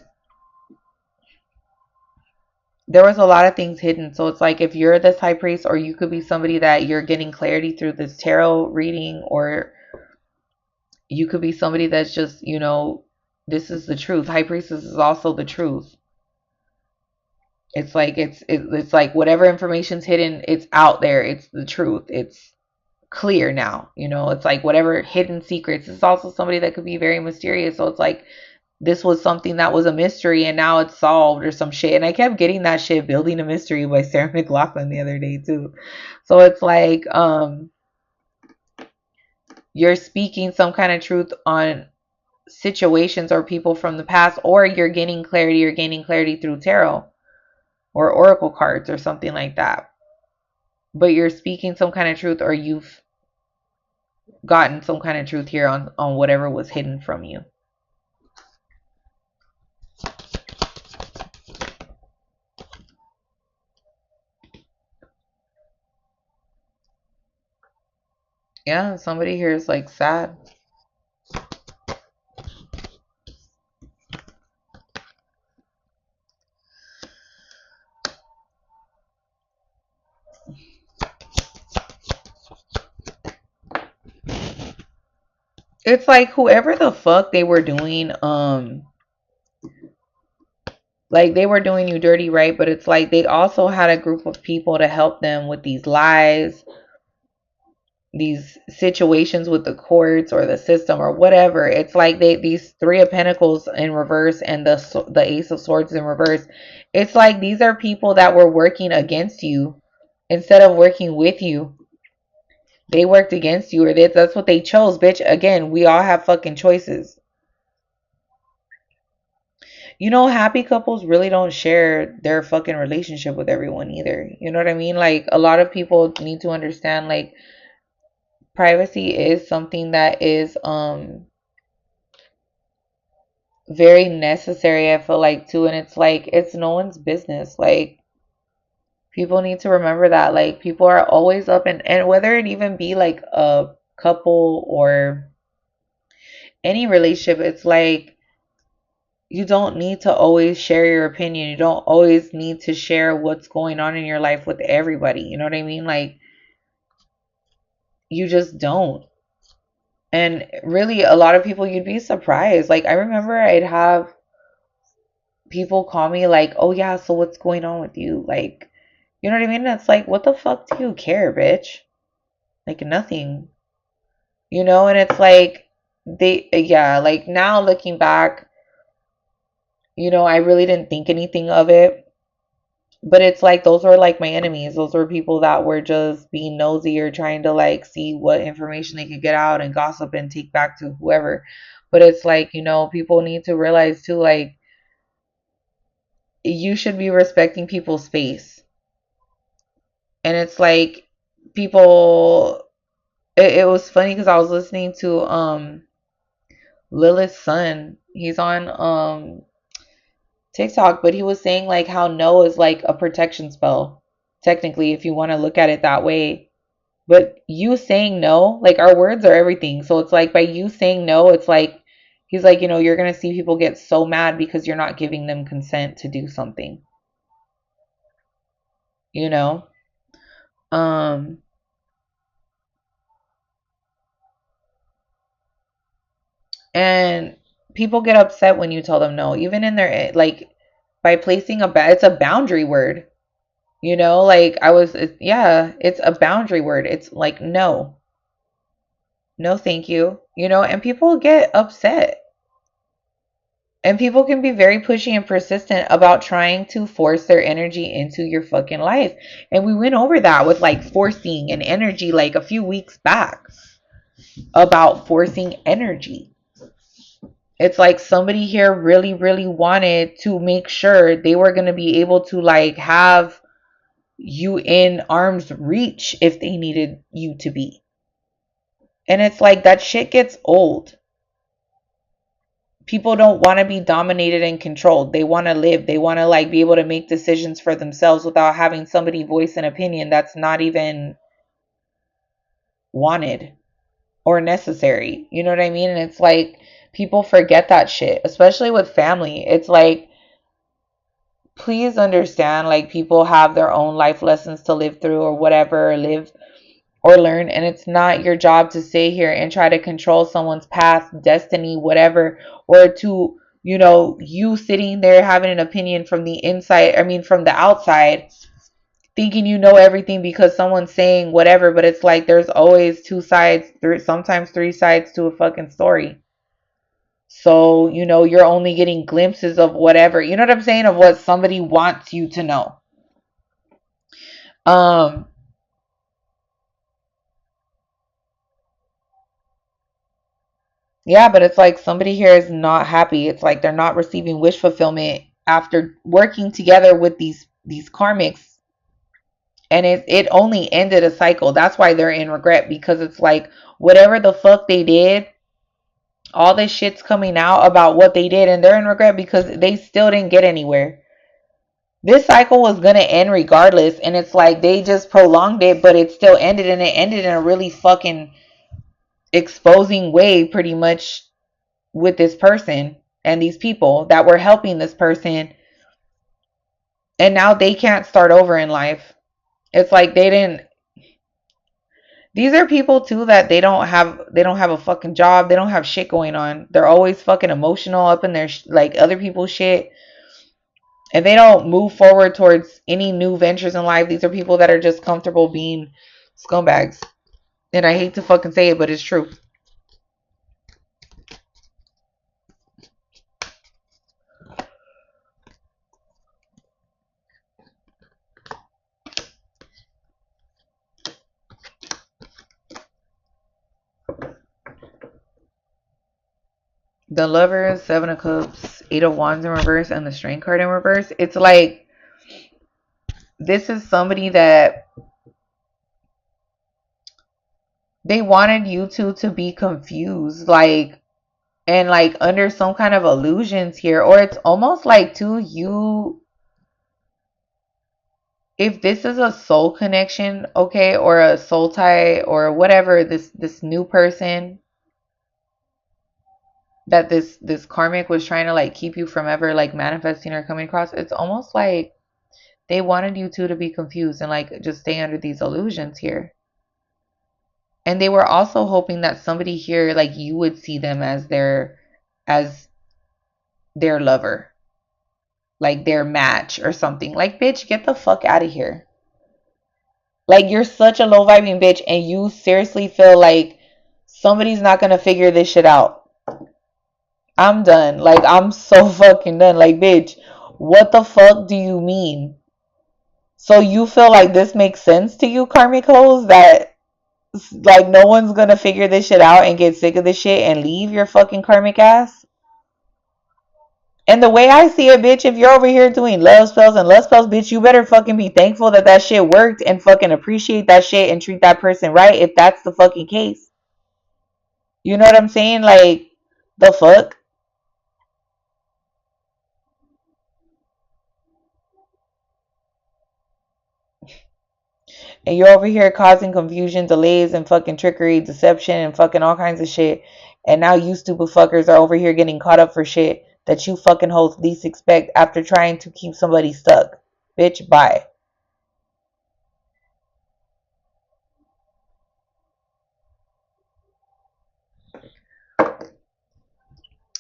there was a lot of things hidden. So it's like if you're this high priest, or you could be somebody that you're getting clarity through this tarot reading, or you could be somebody that's just, this is the truth. High priestess is also the truth. It's like whatever information's hidden, it's out there. It's the truth. It's clear now. It's like whatever hidden secrets. It's also somebody that could be very mysterious. So it's like this was something that was a mystery and now it's solved or some shit. And I kept getting that shit, Building a Mystery by Sarah McLachlan the other day too. So it's like you're speaking some kind of truth on situations or people from the past, or you're gaining clarity through tarot or oracle cards or something like that. But you're speaking some kind of truth, or you've gotten some kind of truth here on whatever was hidden from you. Yeah, somebody here is like sad. It's like whoever the fuck they were doing, like they were doing you dirty, right? But it's like they also had a group of people to help them with these lies, these situations with the courts or the system or whatever. It's like these Three of Pentacles in reverse and the Ace of Swords in reverse. It's like these are people that were working against you instead of working with you. They worked against you, or that's what they chose, bitch. Again, we all have fucking choices. Happy couples really don't share their fucking relationship with everyone either. You know what I mean? Like, a lot of people need to understand, like, privacy is something that is very necessary, I feel like, too. And it's like, it's no one's business. Like, people need to remember that. Like, people are always up, and whether it even be like a couple or any relationship, it's like you don't need to always share your opinion. You don't always need to share what's going on in your life with everybody. You know what I mean? Like, you just don't. And really, a lot of people, you'd be surprised. Like, I remember I'd have people call me like, "Oh yeah, so what's going on with you?" Like, you know what I mean? It's like, what the fuck do you care, bitch? Like, nothing. And it's like yeah, like now looking back, I really didn't think anything of it. But it's like those were like my enemies. Those were people that were just being nosy or trying to like see what information they could get out and gossip and take back to whoever. But it's like, people need to realize too, like, you should be respecting people's space. And it's like people it was funny because I was listening to Lilith's son. He's on TikTok, but he was saying like how no is like a protection spell, technically, if you want to look at it that way. But you saying no, like, our words are everything. So it's like by you saying no, it's like he's like, you're gonna see people get so mad because you're not giving them consent to do something. You know? Um and people get upset when you tell them no, even in their like by placing it's a boundary word. Like yeah, it's a boundary word. It's like no. No, thank you. And people get upset. And people can be very pushy and persistent about trying to force their energy into your fucking life. And we went over that with like forcing and energy like a few weeks back about forcing energy. It's like somebody here really, really wanted to make sure they were going to be able to like have you in arm's reach if they needed you to be. And it's like that shit gets old. People don't want to be dominated and controlled. They want to live. They want to like be able to make decisions for themselves without having somebody voice an opinion that's not even wanted or necessary. You know what I mean? And it's like people forget that shit, especially with family. It's like, please understand, like, people have their own life lessons to live through or whatever, or live or learn, and it's not your job to stay here and try to control someone's path, destiny, whatever, or to You know, you sitting there having an opinion from the inside, I mean, from the outside, thinking you know everything because someone's saying whatever, but it's like there's always two sides, sometimes three sides to a fucking story. So, you know, you're only getting glimpses of whatever, you know what I'm saying, of what somebody wants you to know. Um, yeah, but it's like somebody here is not happy. It's like they're not receiving wish fulfillment after working together with these karmics, and it only ended a cycle. That's why they're in regret, because it's like whatever the fuck they did, all this shit's coming out about what they did, and they're in regret because they still didn't get anywhere. This cycle was gonna end regardless, and it's like they just prolonged it, but it still ended, and it ended in a really fucking exposing way, pretty much, with this person and these people that were helping this person, and now they can't start over in life. It's like they didn't. These are people too that they don't have a fucking job. They don't have shit going on. They're always fucking emotional up in their like other people's shit, and they don't move forward towards any new ventures in life. These are people that are just comfortable being scumbags. And I hate to fucking say it, but it's true. The Lovers, Seven of Cups, Eight of Wands in reverse, and the Strength card in reverse. It's like this is somebody that they wanted you two to be confused, like, and like under some kind of illusions here. Or it's almost like to you, if this is a soul connection, okay, or a soul tie or whatever, this new person that this karmic was trying to like keep you from ever like manifesting or coming across, it's almost like they wanted you two to be confused and like just stay under these illusions here. And they were also hoping that somebody here, like, you would see them as their lover, like their match or something. Like, bitch, get the fuck out of here. Like, you're such a low vibing bitch, and you seriously feel like somebody's not gonna figure this shit out. I'm done. Like, I'm so fucking done. Like, bitch, what the fuck do you mean? So you feel like this makes sense to you, karmic hoes, that like no one's gonna figure this shit out and get sick of this shit and leave your fucking karmic ass? And the way I see it, bitch, if you're over here doing love spells and lust spells, bitch, you better fucking be thankful that that shit worked and fucking appreciate that shit and treat that person right if that's the fucking case. You know what I'm saying? Like, the fuck? And you're over here causing confusion, delays, and fucking trickery, deception, and fucking all kinds of shit. And now you stupid fuckers are over here getting caught up for shit that you fucking hoes least expect after trying to keep somebody stuck. Bitch, bye.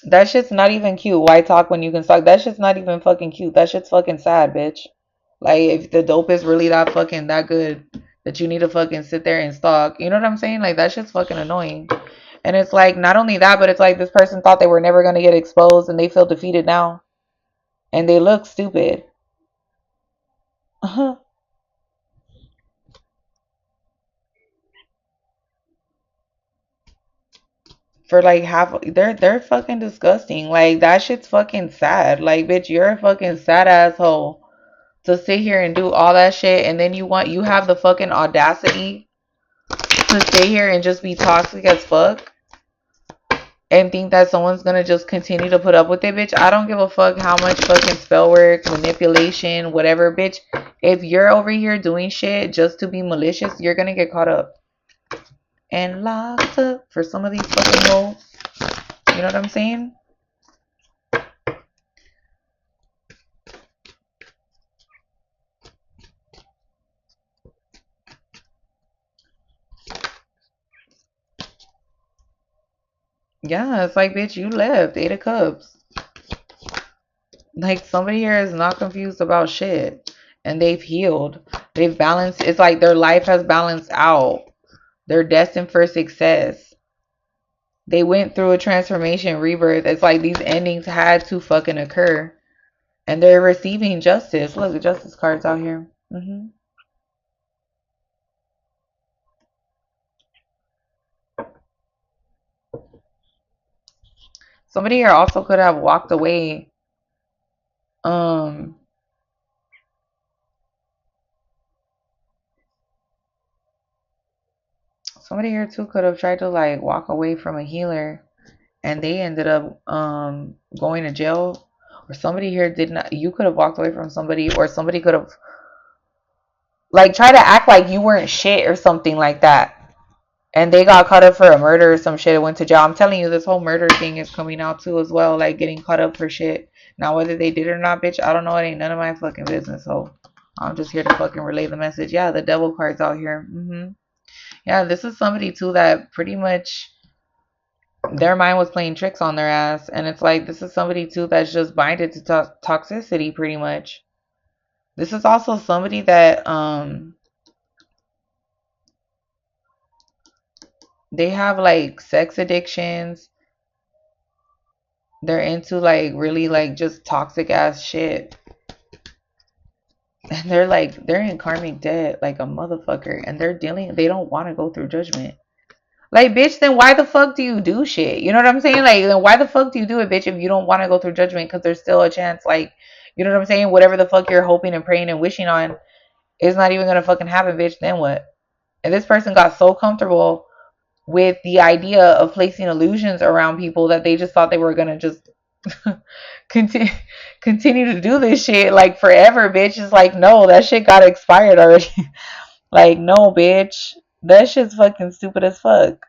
That shit's not even cute. Why talk when you can talk? That shit's not even fucking cute. That shit's fucking sad, bitch. Like, if the dope is really that fucking that good that you need to fucking sit there and stalk, you know what I'm saying? Like, that shit's fucking annoying. And it's like, not only that, but it's like this person thought they were never gonna get exposed and they feel defeated now. And they look stupid. For like half, they're fucking disgusting. Like, that shit's fucking sad. Like, bitch, you're a fucking sad asshole to sit here and do all that shit, and then you have the fucking audacity to stay here and just be toxic as fuck and think that someone's gonna just continue to put up with it, bitch. I don't give a fuck how much fucking spell work, manipulation, whatever, bitch. If you're over here doing shit just to be malicious, you're gonna get caught up and locked up for some of these fucking hoes. You know what I'm saying? Yeah, it's like, bitch, you left. Eight of Cups. Like, somebody here is not confused about shit. And they've healed. They've balanced. It's like their life has balanced out. They're destined for success. They went through a transformation, rebirth. It's like these endings had to fucking occur. And they're receiving justice. Look, the justice cards out here. Somebody here also could have walked away. Um, Somebody here too could have tried to like walk away from a healer, and they ended up going to jail. Or somebody here did not. You could have walked away from somebody, or somebody could have like tried to act like you weren't shit or something like that. And they got caught up for a murder or some shit and went to jail. I'm telling you, this whole murder thing is coming out too as well. Like getting caught up for shit. Now whether they did it or not, bitch, I don't know. It ain't none of my fucking business. So I'm just here to fucking relay the message. Yeah, the devil card's out here. Yeah, this is somebody too that pretty much their mind was playing tricks on their ass. And it's like, this is somebody too that's just binded to toxicity pretty much. This is also somebody that they have like sex addictions. They're into like really like just toxic ass shit. And they're in karmic debt like a motherfucker. And they don't want to go through judgment. Like, bitch, then why the fuck do you do shit? You know what I'm saying? Like, then why the fuck do you do it, bitch, if you don't want to go through judgment? Because there's still a chance, like, you know what I'm saying? Whatever the fuck you're hoping and praying and wishing on is not even gonna fucking happen, bitch. Then what? And this person got so comfortable with the idea of placing illusions around people that they just thought they were gonna just continue continue to do this shit like forever, bitch. It's like, no, that shit got expired already. Like, no, bitch, that shit's fucking stupid as fuck.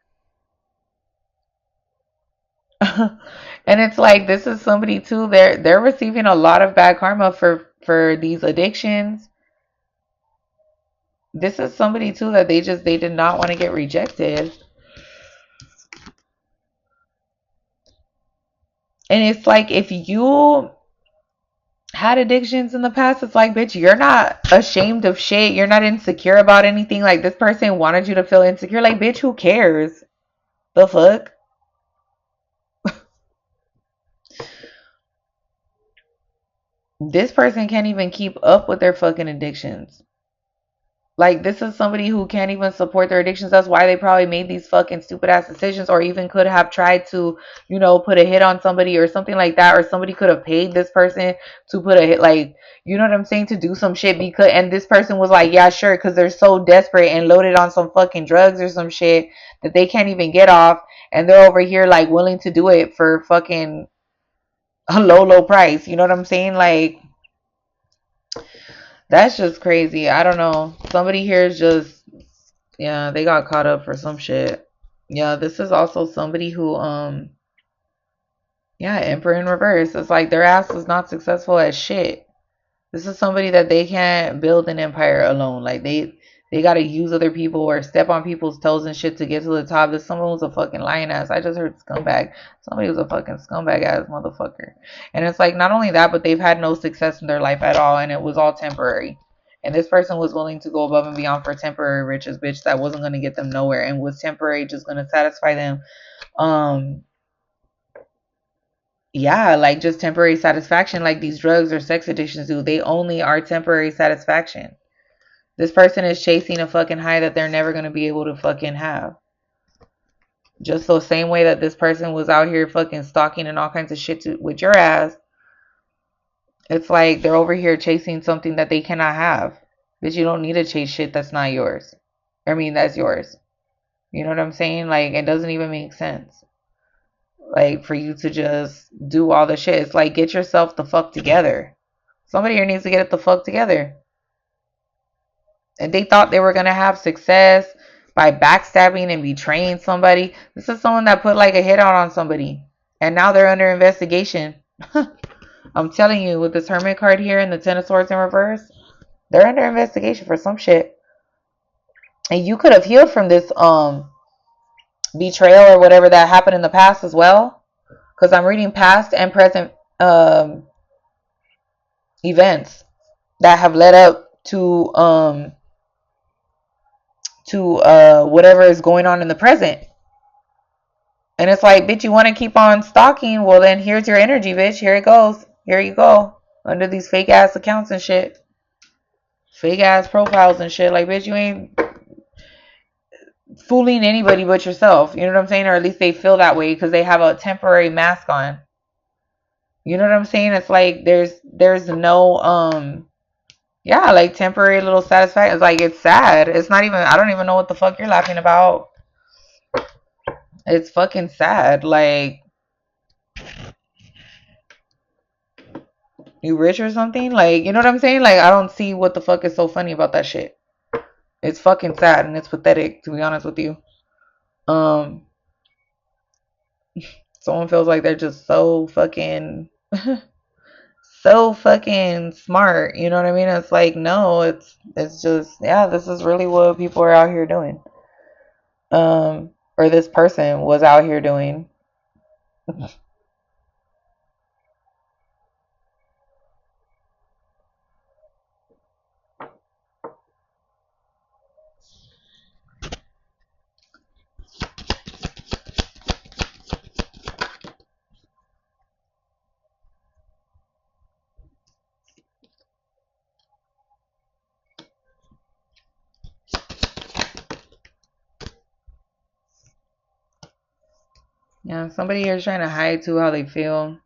And it's like, this is somebody too, they're receiving a lot of bad karma for these addictions. This is somebody too that they did not want to get rejected. And it's like, if you had addictions in the past, it's like, bitch, you're not ashamed of shit. You're not insecure about anything. Like, this person wanted you to feel insecure. Like, bitch, who cares? The fuck? This person can't even keep up with their fucking addictions. Like, this is somebody who can't even support their addictions. That's why they probably made these fucking stupid ass decisions, or even could have tried to, put a hit on somebody or something like that. Or somebody could have paid this person to put a hit, like, you know what I'm saying, to do some shit. And this person was like, yeah, sure, because they're so desperate and loaded on some fucking drugs or some shit that they can't even get off. And they're over here, like, willing to do it for fucking a low price. You know what I'm saying? Like, that's just crazy. I don't know. Somebody here is just, yeah, they got caught up for some shit. Yeah, this is also somebody who, yeah, Emperor in reverse. It's like their ass was not successful at shit. This is somebody that they can't build an empire alone. Like, they gotta use other people or step on people's toes and shit to get to the top. This someone was a fucking lying ass. I just heard scumbag. Somebody was a fucking scumbag ass motherfucker. And it's like, not only that, but they've had no success in their life at all, and it was all temporary. And this person was willing to go above and beyond for temporary riches, bitch, that wasn't gonna get them nowhere, and was temporary just gonna satisfy them. Um, yeah, like just temporary satisfaction, like these drugs or sex addictions do. They only are temporary satisfaction. This person is chasing a fucking high that they're never going to be able to fucking have. Just the same way that this person was out here fucking stalking and all kinds of shit with your ass. It's like they're over here chasing something that they cannot have. But you don't need to chase shit that's not yours. I mean, that's yours. You know what I'm saying? Like, it doesn't even make sense. Like, for you to just do all the shit. It's like, get yourself the fuck together. Somebody here needs to get it the fuck together. And they thought they were going to have success by backstabbing and betraying somebody. This is someone that put like a hit out on somebody. And now they're under investigation. I'm telling you, with this Hermit card here and the Ten of Swords in reverse, they're under investigation for some shit. And you could have healed from this betrayal or whatever that happened in the past as well. Because I'm reading past and present events that have led up to whatever is going on in the present. And it's like, bitch, you want to keep on stalking? Well, then here's your energy, bitch. Here it goes. Here you go. Under these fake ass accounts and shit. Fake ass profiles and shit. Like, bitch, you ain't fooling anybody but yourself. You know what I'm saying? Or at least they feel that way because they have a temporary mask on. You know what I'm saying? It's like there's no yeah, like temporary little satisfaction. It's like it's sad. It's not even, I don't even know what the fuck you're laughing about. It's fucking sad. Like, you rich or something? Like, you know what I'm saying? Like, I don't see what the fuck is so funny about that shit. It's fucking sad and it's pathetic, to be honest with you. Um, Someone feels like they're just so fucking so fucking smart. You know what I mean? It's like, no, it's just, yeah, this is really what people are out here doing. Or this person was out here doing. Yeah, somebody here is trying to hide to how they feel.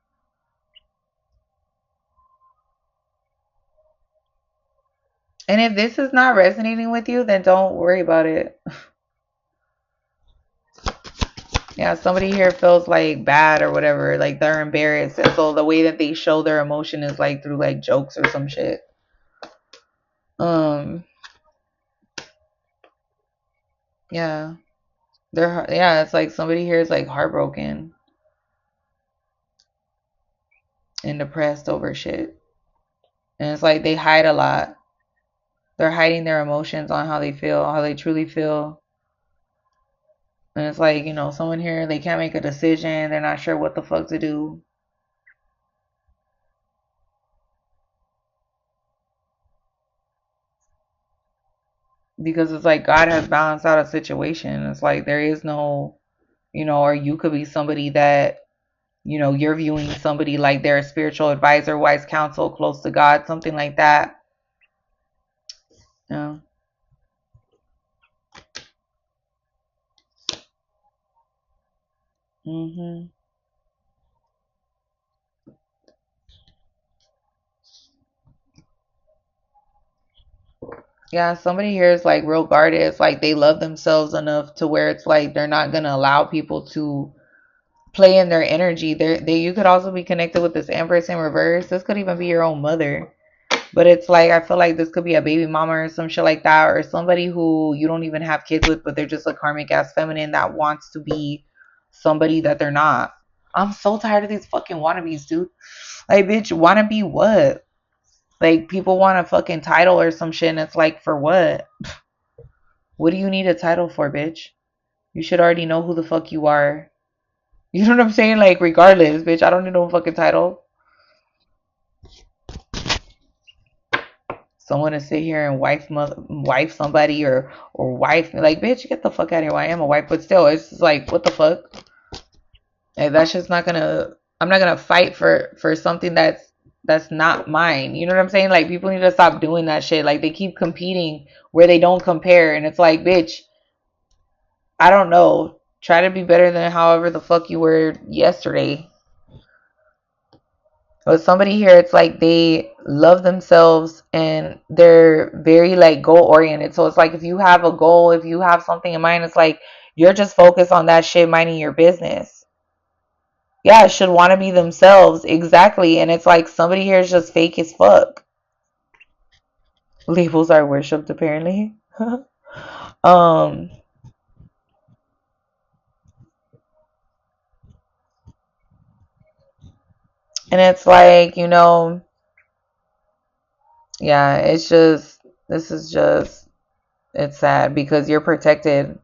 And if this is not resonating with you, then don't worry about it. Yeah, somebody here feels like bad or whatever, like they're embarrassed. And so the way that they show their emotion is like through like jokes or some shit. Um, yeah. Yeah, it's like somebody here is like heartbroken and depressed over shit. And it's like they hide a lot. They're hiding their emotions on how they feel, how they truly feel. And it's like, someone here, they can't make a decision. They're not sure what the fuck to do. Because it's like God has balanced out a situation. It's like there is no, or you could be somebody that, you're viewing somebody like they're a spiritual advisor, wise counsel, close to God, something like that. Yeah. Mhm. Yeah, somebody here is like real guarded. It's like they love themselves enough to where it's like they're not gonna allow people to play in their energy. You could also be connected with this Empress in reverse. This could even be your own mother. But it's like, I feel like this could be a baby mama or some shit like that, or somebody who you don't even have kids with, but they're just a karmic ass feminine that wants to be somebody that they're not. I'm so tired of these fucking wannabes, dude. Like, bitch, wanna be what? Like, people want a fucking title or some shit, and it's like, for what? What do you need a title for, bitch? You should already know who the fuck you are. You know what I'm saying? Like, regardless, bitch, I don't need no fucking title. Someone to sit here and wife somebody or wife me, like, bitch, get the fuck out of here. Well, I am a wife, but still, it's just like, what the fuck? Like, that's just not gonna. I'm not gonna fight for something that's not mine. You know what I'm saying? Like, people need to stop doing that shit. Like, they keep competing where they don't compare, and it's like, bitch, I don't know. Try to be better than however the fuck you were yesterday. But somebody here, it's like they love themselves and they're very like goal oriented. So it's like, if you have a goal, if you have something in mind, it's like you're just focused on that shit, minding your business. Yeah, it should want to be themselves. Exactly. And it's like somebody here is just fake as fuck. Labels are worshipped, apparently. um and it's like, yeah, it's just, this is just, it's sad because you're protected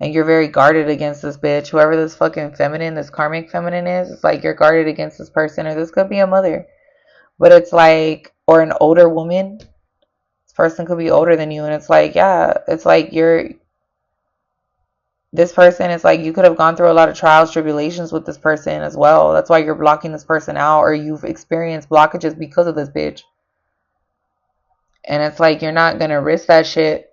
and you're very guarded against this bitch. Whoever this fucking feminine, this karmic feminine is, it's like you're guarded against this person, or this could be a mother. But it's like, or an older woman. This person could be older than you, and it's like, yeah, it's like this person is like, you could have gone through a lot of trials, tribulations with this person as well. That's why you're blocking this person out, or you've experienced blockages because of this bitch. And it's like, you're not gonna risk that shit.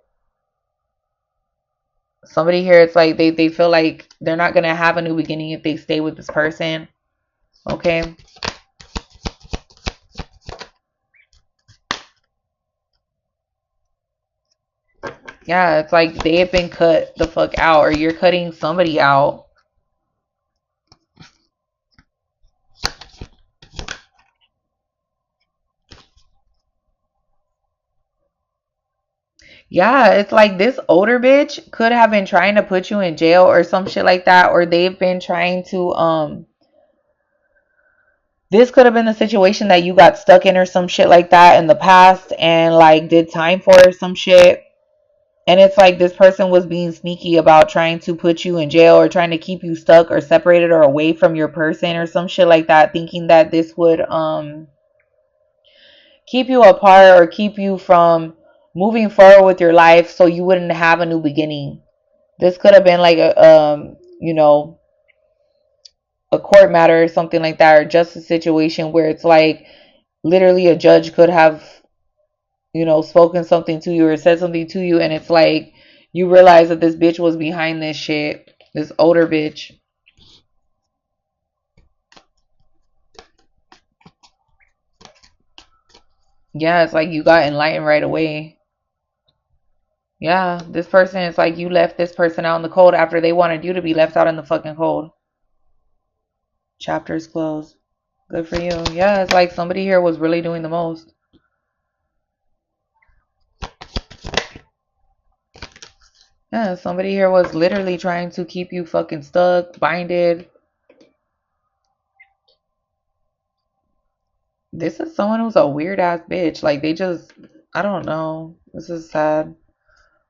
Somebody here, it's like they feel like they're not gonna have a new beginning if they stay with this person. Okay. Yeah, it's like they have been cut the fuck out, or you're cutting somebody out. Yeah, it's like this older bitch could have been trying to put you in jail or some shit like that, or they've been trying to this could have been the situation that you got stuck in or some shit like that in the past and like did time for or some shit. And it's like this person was being sneaky about trying to put you in jail or trying to keep you stuck or separated or away from your person or some shit like that, thinking that this would keep you apart or keep you from moving forward with your life so you wouldn't have a new beginning. This could have been like a court matter or something like that, or just a situation where it's like literally a judge could have, spoken something to you or said something to you, and it's like you realize that this bitch was behind this shit, this older bitch. Yeah, it's like you got enlightened right away. Yeah, this person, it's like you left this person out in the cold after they wanted you to be left out in the fucking cold. Chapters closed. Good for you. Yeah, it's like somebody here was really doing the most. Yeah, somebody here was literally trying to keep you fucking stuck, binded. This is someone who's a weird ass bitch. Like they just, I don't know. This is sad.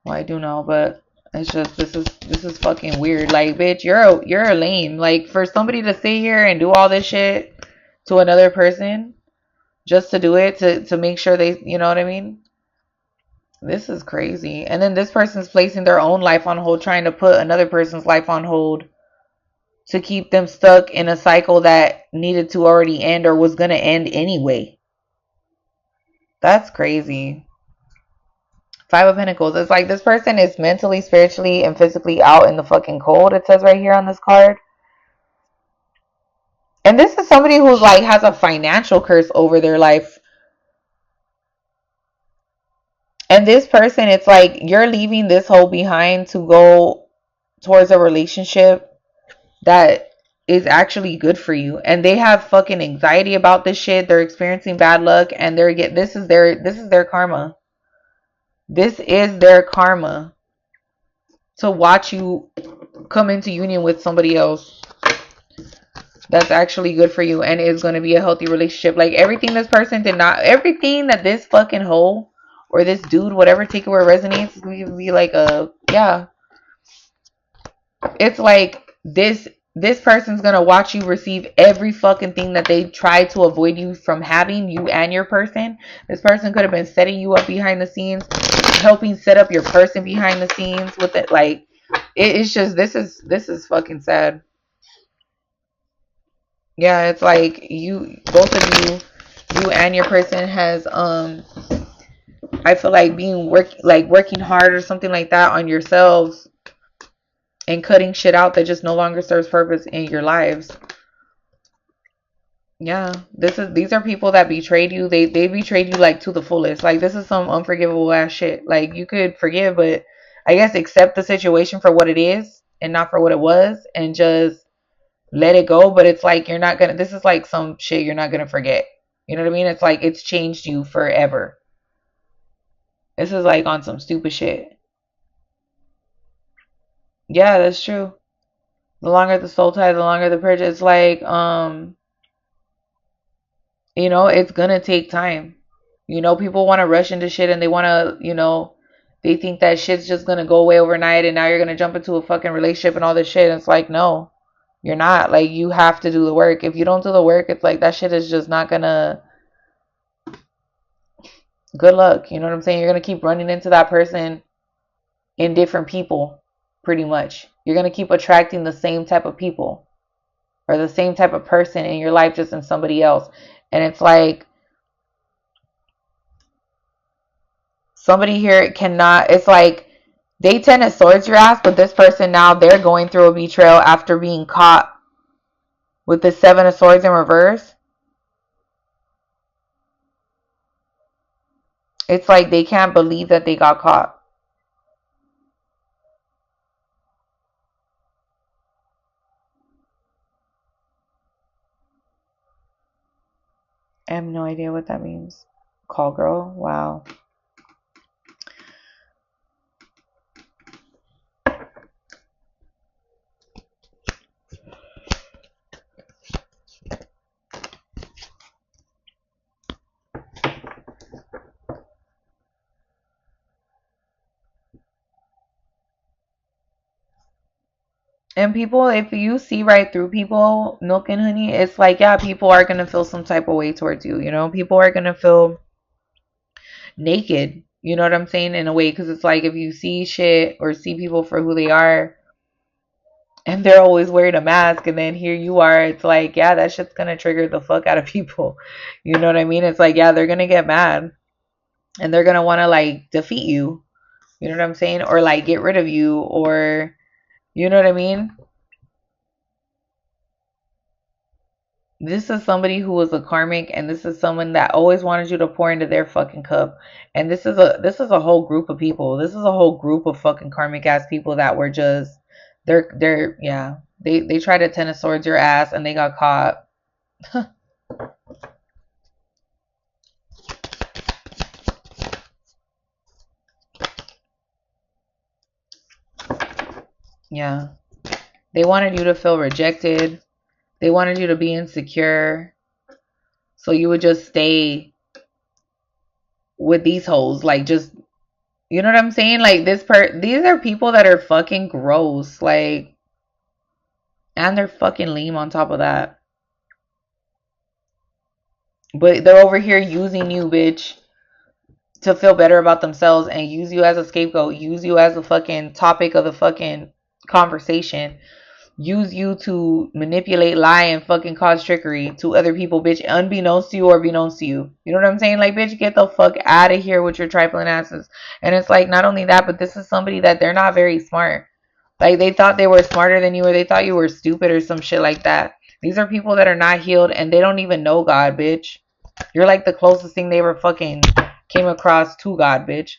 Well, I do know, but it's just this is fucking weird. Like, bitch, you're a lame. Like for somebody to sit here and do all this shit to another person just to do it to make sure they, you know what I mean? This is crazy. And then this person's placing their own life on hold, trying to put another person's life on hold to keep them stuck in a cycle that needed to already end or was going to end anyway. That's crazy. Five of Pentacles. It's like this person is mentally, spiritually, and physically out in the fucking cold. It says right here on this card. And this is somebody who's like has a financial curse over their life. And this person, it's like you're leaving this hole behind to go towards a relationship that is actually good for you. And they have fucking anxiety about this shit. They're experiencing bad luck, and this is their karma. This is their karma to watch you come into union with somebody else that's actually good for you and is going to be a healthy relationship. Like everything this person did not, everything that this fucking hoe or this dude, whatever, take it where it resonates, is going to be like yeah. It's like this person's gonna watch you receive every fucking thing that they tried to avoid you from having, you and your person. This person could have been setting you up behind the scenes, helping set up your person behind the scenes with it. Like it's just this is fucking sad. Yeah, it's like you, both of you and your person has I feel like working hard or something like that on yourselves and cutting shit out that just no longer serves purpose in your lives. Yeah, these are people that betrayed you. They betrayed you like to the fullest. Like this is some unforgivable ass shit. Like you could forgive, but I guess accept the situation for what it is and not for what it was, and just let it go. But it's like you're not gonna. This is like some shit you're not gonna forget. You know what I mean? It's like it's changed you forever. This is like on some stupid shit. Yeah, that's true. The longer the soul tie, the longer the bridge. It's like it's gonna take time. People want to rush into shit and they want to, they think that shit's just gonna go away overnight and now you're gonna jump into a fucking relationship and all this shit. And it's like, no, you're not. Like, you have to do the work. If you don't do the work, it's like that shit is just not gonna Good luck. You know what I'm saying? You're going to keep running into that person in different people, pretty much. You're going to keep attracting the same type of people or the same type of person in your life, just in somebody else. And it's like somebody here cannot, it's like they 10 of swords your ass, but this person now, they're going through a betrayal after being caught with the 7 of swords in reverse. It's like they can't believe that they got caught. I have no idea what that means. Call girl? Wow. And people, if you see right through people, milk and honey, it's like, yeah, people are going to feel some type of way towards you. You know, people are going to feel naked. You know what I'm saying? In a way, because it's like if you see shit or see people for who they are, and they're always wearing a mask, and then here you are, it's like, yeah, that shit's going to trigger the fuck out of people. You know what I mean? It's like, yeah, they're going to get mad and they're going to want to like defeat you. You know what I'm saying? Or like get rid of you, or, you know what I mean? This is somebody who was a karmic, and this is someone that always wanted you to pour into their fucking cup. And this is a whole group of people. This is a whole group of fucking karmic ass people that were just they're yeah. They tried to 10 of swords your ass and they got caught. Yeah. They wanted you to feel rejected. They wanted you to be insecure. So you would just stay with these hoes. Like, just, you know what I'm saying? Like, these are people that are fucking gross. Like, and they're fucking lame on top of that. But they're over here using you, bitch, to feel better about themselves and use you as a scapegoat, use you as a fucking topic of the fucking conversation, use you to manipulate, lie, and fucking cause trickery to other people, bitch, unbeknownst to you or beknownst to you. You know what I'm saying? Like, bitch, get the fuck out of here with your trifling asses. And it's like, not only that, but this is somebody that they're not very smart. Like, they thought they were smarter than you, or they thought you were stupid or some shit like that. These are people that are not healed and they don't even know God, bitch. You're like the closest thing they ever fucking came across to God, bitch.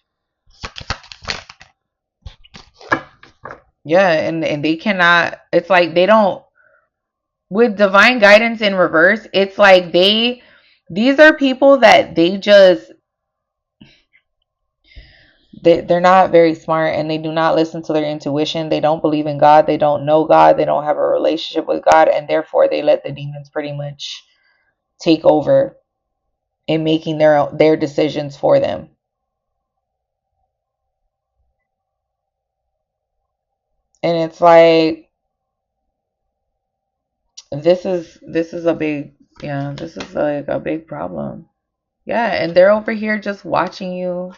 Yeah, and they cannot, it's like they don't, with divine guidance in reverse, it's like these are people that they're not very smart, and they do not listen to their intuition. They don't believe in God. They don't know God. They don't have a relationship with God, and therefore they let the demons pretty much take over in making their decisions for them. And it's like, this is a big, yeah, this is like a big problem. Yeah, and they're over here just watching you,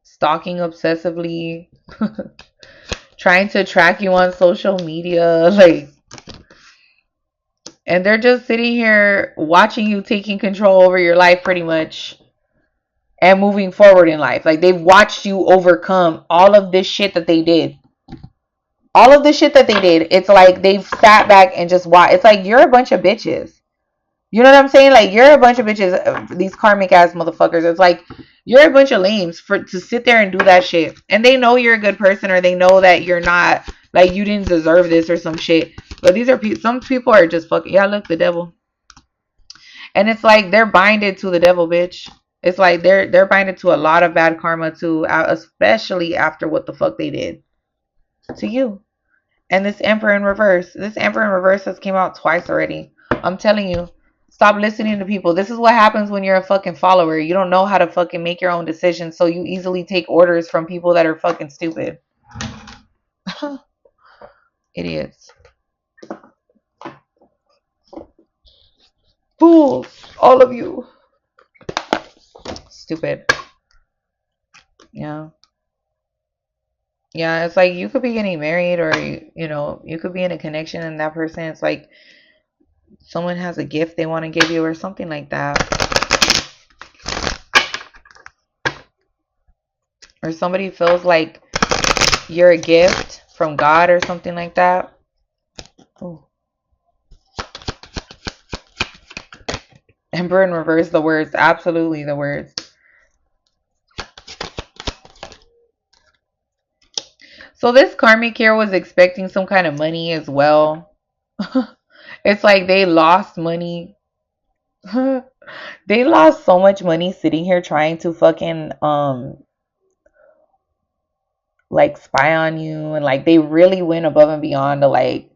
stalking obsessively, trying to track you on social media, like, and they're just sitting here watching you taking control over your life pretty much and moving forward in life. Like, they've watched you overcome all of this shit that they did. All of the shit that they did, it's like they've sat back and just watched. It's like, you're a bunch of bitches. You know what I'm saying? Like, you're a bunch of bitches, these karmic ass motherfuckers. It's like, you're a bunch of lames for to sit there and do that shit. And they know you're a good person, or they know that you're not, like, you didn't deserve this or some shit. But these are some people are just fucking, yeah, look, the devil. And it's like they're binded to the devil, bitch. It's like they're binded to a lot of bad karma too, especially after what the fuck they did to you. And this Emperor in reverse. This Emperor in reverse has came out twice already. I'm telling you, stop listening to people. This is what happens when you're a fucking follower. You don't know how to fucking make your own decisions, so you easily take orders from people that are fucking stupid. Idiots. Fools. All of you. Stupid. Yeah. Yeah, it's like you could be getting married or you could be in a connection and that person, it's like someone has a gift they want to give you or something like that. Or somebody feels like you're a gift from God or something like that. Ooh. Emperor in reverse, the words. Absolutely the words. So this karmic here was expecting some kind of money as well. It's like they lost money. They lost so much money sitting here trying to fucking like spy on you, and like they really went above and beyond to like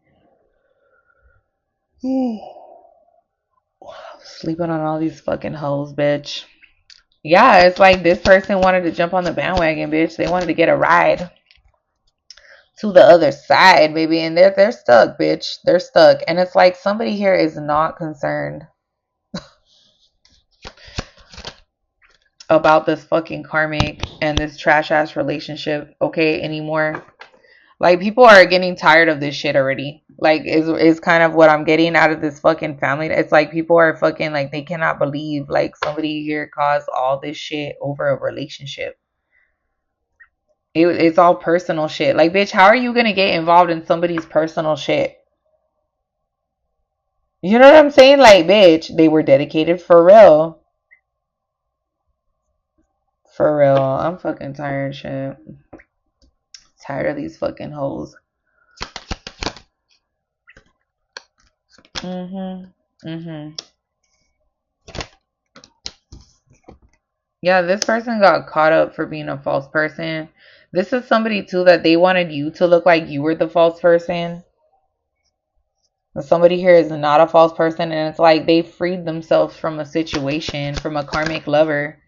sleeping on all these fucking hoes, bitch. Yeah, it's like this person wanted to jump on the bandwagon, bitch. They wanted to get a ride to the other side, baby, and they're stuck, bitch. They're stuck. And it's like somebody here is not concerned about this fucking karmic and this trash ass relationship, okay, anymore. Like people are getting tired of this shit already. Like is kind of what I'm getting out of this fucking family. It's like people are fucking like they cannot believe like somebody here caused all this shit over a relationship. It's all personal shit. Like bitch, how are you gonna get involved in somebody's personal shit? You know what I'm saying? Like bitch, they were dedicated for real. For real. I'm fucking tired of shit. Tired of these fucking hoes. Mhm. Mhm. Yeah, this person got caught up for being a false person. This is somebody too that they wanted you to look like you were the false person. But somebody here is not a false person, and it's like they freed themselves from a situation, from a karmic lover,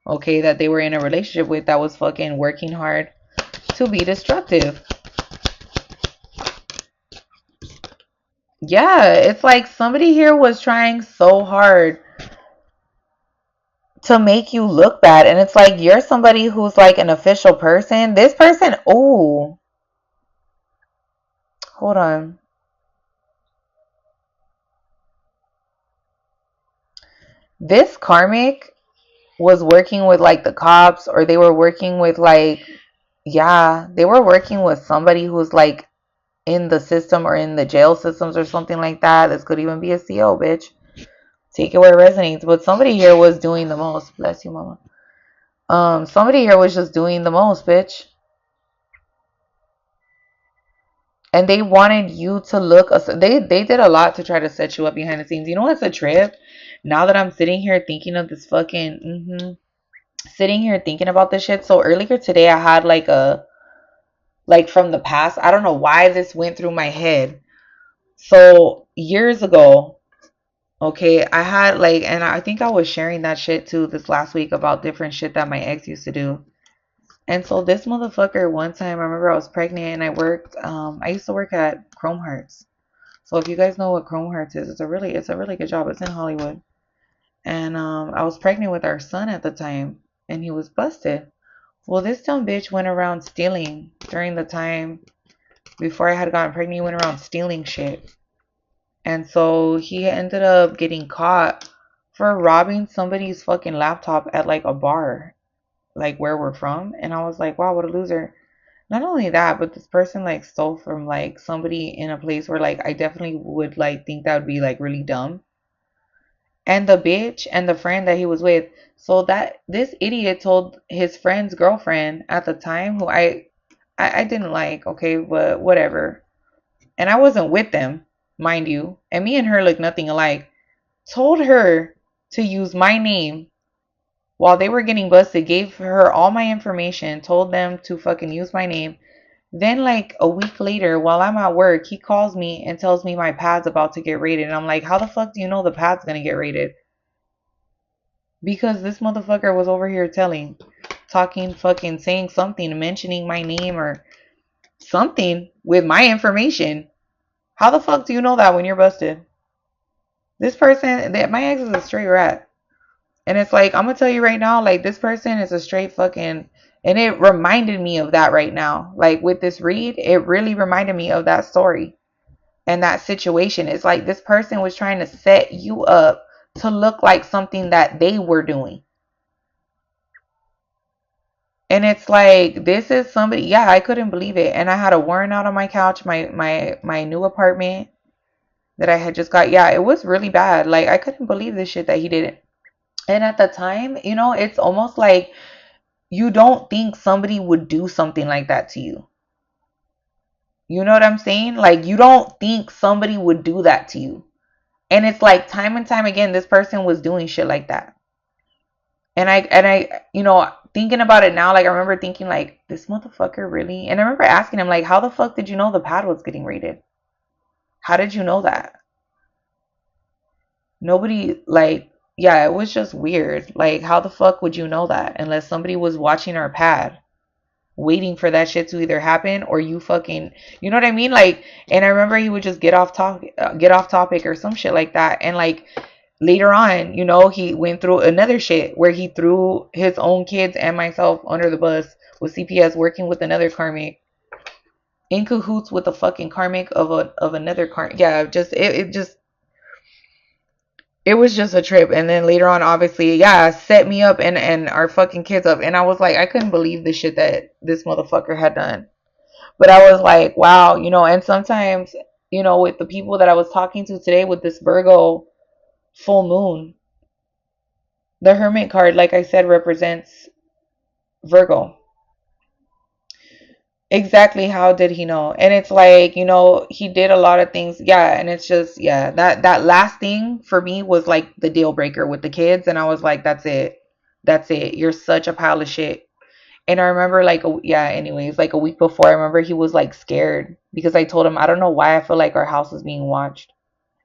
okay, that they were in a relationship with that was fucking working hard to be destructive. Yeah, it's like somebody here was trying so hard to make you look bad, and it's like you're somebody who's like an official person. This person, oh, hold on. This karmic was working with like the cops, or they were working with like, yeah, they were working with somebody who's like in the system or in the jail systems or something like that. This could even be a CO, bitch. Take it where it resonates. But somebody here was doing the most. Bless you, mama. Somebody here was just doing the most, bitch. And they wanted you to look. They did a lot to try to set you up behind the scenes. You know what's a trip? Now that I'm sitting here thinking of this fucking sitting here thinking about this shit. So earlier today, I had like a like from the past. I don't know why this went through my head. So years ago, okay, I had like, and I think I was sharing that shit too this last week about different shit that my ex used to do. And so this motherfucker, one time, I remember I was pregnant and I worked. I used to work at Chrome Hearts. So if you guys know what Chrome Hearts is, it's a really good job. It's in Hollywood. And I was pregnant with our son at the time, and he was busted. Well, this dumb bitch went around stealing during the time before I had gotten pregnant. He went around stealing shit. And so he ended up getting caught for robbing somebody's fucking laptop at like a bar, like where we're from. And I was like, wow, what a loser. Not only that, but this person like stole from like somebody in a place where like I definitely would like think that would be like really dumb. And the bitch and the friend that he was with, so that this idiot told his friend's girlfriend at the time, who I didn't like, okay, but whatever. And I wasn't with them, mind you. And me and her look nothing alike. Told her to use my name while they were getting busted, gave her all my information, told them to fucking use my name. Then like a week later, while I'm at work, he calls me and tells me my pad's about to get raided. And I'm like, how the fuck do you know the pad's gonna get raided? Because this motherfucker was over here talking, fucking saying something, mentioning my name or something with my information. How the fuck do you know that when you're busted? This person, my ex is a straight rat. And it's like, I'm gonna tell you right now, like, this person is a straight fucking And it reminded me of that right now. Like with this read, it really reminded me of that story and that situation. It's like this person was trying to set you up to look like something that they were doing. And it's like, this is somebody, yeah, I couldn't believe it. And I had a warrant out on my couch, my new apartment that I had just got. Yeah, it was really bad. Like, I couldn't believe this shit that he did. And at the time, it's almost like you don't think somebody would do something like that to you. You know what I'm saying? Like, you don't think somebody would do that to you. And it's like time and time again, this person was doing shit like that. And I, thinking about it now, like I remember thinking like, this motherfucker really? And I remember asking him like, how the fuck did you know the pad was getting raided? How did you know that? Nobody, like, yeah, it was just weird. Like, how the fuck would you know that unless somebody was watching our pad, waiting for that shit to either happen or you fucking, you know what I mean? Like, and I remember he would just get off topic or some shit like that. And like later on, he went through another shit where he threw his own kids and myself under the bus with CPS working with another karmic, in cahoots with the fucking karmic of another karmic. Yeah, just it was just a trip. And then later on, obviously, yeah, set me up and our fucking kids up. And I was like, I couldn't believe the shit that this motherfucker had done. But I was like, wow, and sometimes, with the people that I was talking to today with this Virgo full moon, the Hermit card, like I said, represents Virgo. Exactly, how did he know? And it's like, he did a lot of things. Yeah, and it's just, yeah, that last thing for me was like the deal breaker with the kids. And I was like, that's it. That's it. You're such a pile of shit. And I remember like, yeah, anyways, like a week before, I remember he was like scared because I told him, I don't know why I feel like our house is being watched.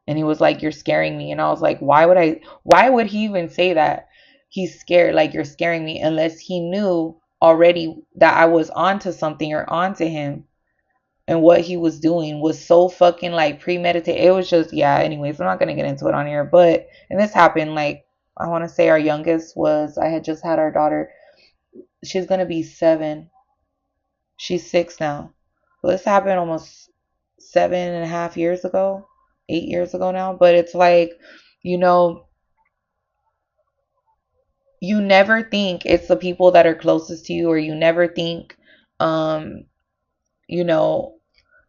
And he was like, you're scaring me. And I was like, why would he even say that? He's scared, like you're scaring me, unless he knew already that I was onto something or onto him. And what he was doing was so fucking like premeditated. It was just, yeah, anyways, I'm not going to get into it on here. But, and this happened like, I want to say our youngest was, I had just had our daughter. She's going to be 7. She's 6 now. So this happened almost 7.5 years ago, 8 years ago now. But it's like, you know, you never think it's the people that are closest to you, or you never think, um, you know,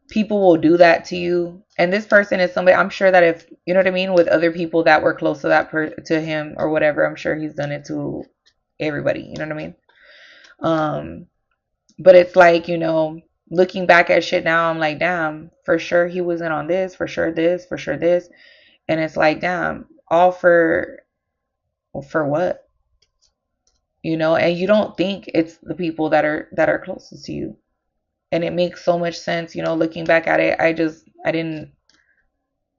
people will do that to you. And this person is somebody, I'm sure that if, you know what I mean, with other people that were close to to him or whatever, I'm sure he's done it to everybody. You know what I mean? But it's like, looking back at shit now, I'm like, damn, for sure he wasn't on this, for sure this, for sure this. And it's like, damn, all for what? And you don't think it's the people that are closest to you. And it makes so much sense, looking back at it. I didn't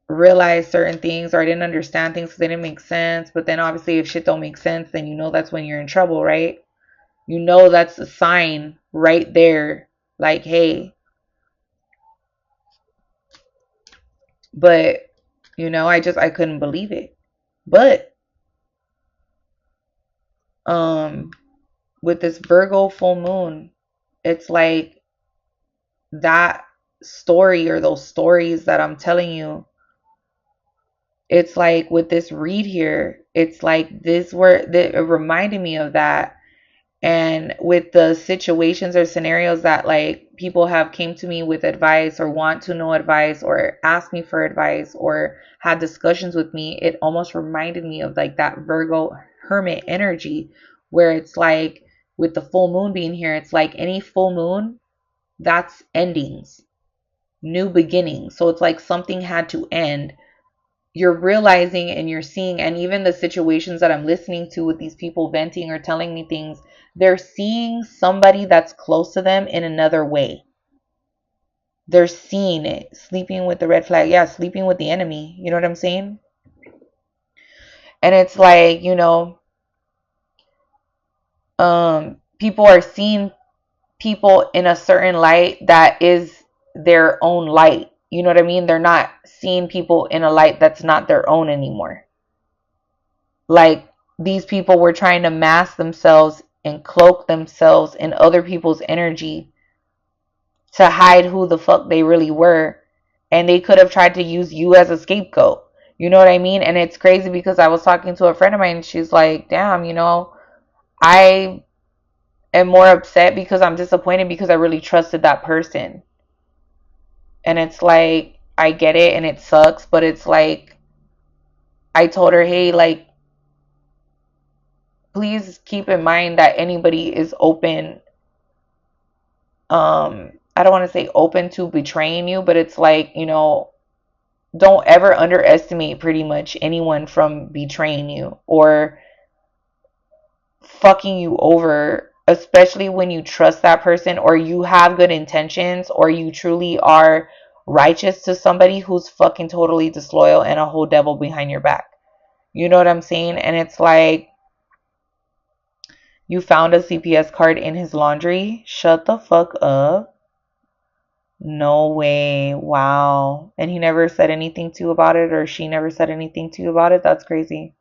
realize certain things, or I didn't understand things because they didn't make sense. But then obviously if shit don't make sense, then that's when you're in trouble, right? That's a sign right there, like, hey. But I couldn't believe it. But with this Virgo full moon, it's like that story, or those stories that I'm telling you, it's like with this read here, it's like this where it reminded me of that. And with the situations or scenarios that like people have came to me with advice, or want to know advice, or ask me for advice, or had discussions with me, it almost reminded me of like that Virgo hermit energy, where it's like with the full moon being here, it's like any full moon, that's endings, new beginnings. So it's like something had to end. You're realizing and you're seeing, and even the situations that I'm listening to with these people venting or telling me things, they're seeing somebody that's close to them in another way. They're seeing it. Sleeping with the red flag. Yeah, sleeping with the enemy. You know what I'm saying? And it's like, people are seeing people in a certain light that is their own light. You know what I mean? They're not seeing people in a light that's not their own anymore. Like, these people were trying to mask themselves and cloak themselves in other people's energy to hide who the fuck they really were. And they could have tried to use you as a scapegoat. You know what I mean? And it's crazy because I was talking to a friend of mine and she's like, damn, I am more upset because I'm disappointed because I really trusted that person. And it's like, I get it and it sucks, but it's like, I told her, hey, like, please keep in mind that anybody is open. I don't want to say open to betraying you, but it's like, don't ever underestimate pretty much anyone from betraying you or fucking you over, especially when you trust that person or you have good intentions or you truly are righteous to somebody who's fucking totally disloyal and a whole devil behind your back. You know what I'm saying? And it's like, you found a CPS card in his laundry? Shut the fuck up. No way. Wow. And he never said anything to you about it, or she never said anything to you about it? That's crazy.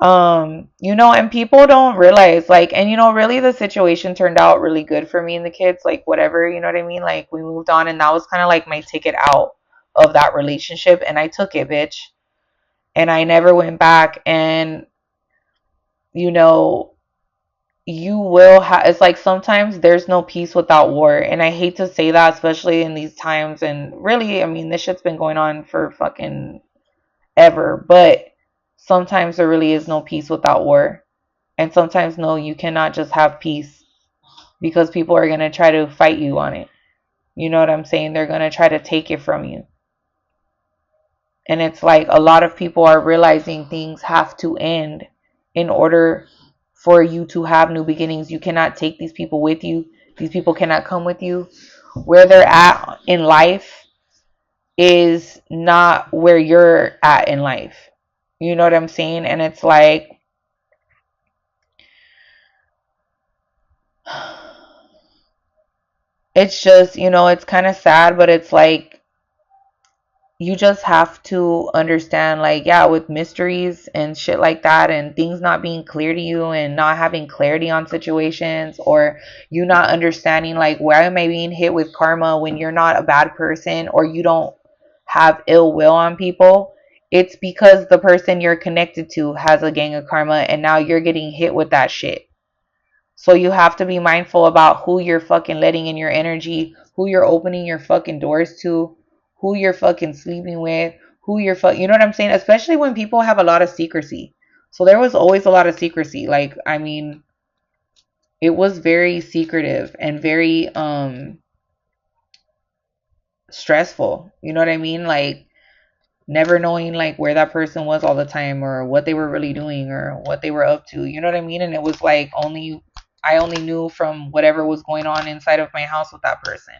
And people don't realize, like, and really the situation turned out really good for me and the kids, like, whatever, you know what I mean? Like, we moved on, and that was kind of like my ticket out of that relationship, and I took it, bitch. And I never went back. And you know you will have, it's like sometimes there's no peace without war, and I hate to say that, especially in these times. And really, I mean, this shit's been going on for fucking ever, but sometimes there really is no peace without war. And sometimes, no, you cannot just have peace because people are going to try to fight you on it. You know what I'm saying? They're going to try to take it from you. And it's like a lot of people are realizing things have to end in order for you to have new beginnings. You cannot take these people with you. These people cannot come with you. Where they're at in life is not where you're at in life. You know what I'm saying? And it's like, it's just, it's kind of sad, but it's like, you just have to understand, like, yeah, with mysteries and shit like that, and things not being clear to you and not having clarity on situations, or you not understanding, like, why am I being hit with karma when you're not a bad person or you don't have ill will on people. It's because the person you're connected to has a gang of karma, and now you're getting hit with that shit. So you have to be mindful about who you're fucking letting in your energy, who you're opening your fucking doors to, who you're fucking sleeping with, who you're you know what I'm saying? Especially when people have a lot of secrecy. So there was always a lot of secrecy. Like, I mean, it was very secretive and very stressful. You know what I mean? Like, never knowing, like, where that person was all the time, or what they were really doing, or what they were up to. You know what I mean? And it was like, I only knew from whatever was going on inside of my house with that person,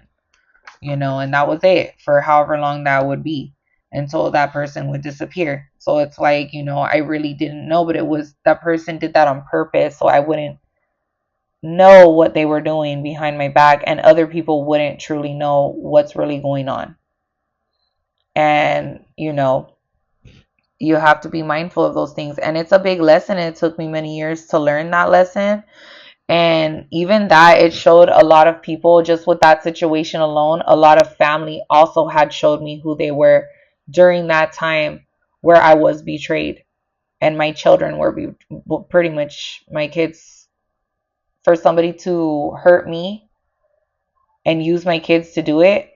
and that was it for however long that would be until that person would disappear. So it's like, I really didn't know, but it was, that person did that on purpose so I wouldn't know what they were doing behind my back, and other people wouldn't truly know what's really going on. And you have to be mindful of those things, and it's a big lesson. It took me many years to learn that lesson. And even that, it showed a lot of people, just with that situation alone, a lot of family also had showed me who they were during that time where I was betrayed. And my children were pretty much my kids. For somebody to hurt me and use my kids to do it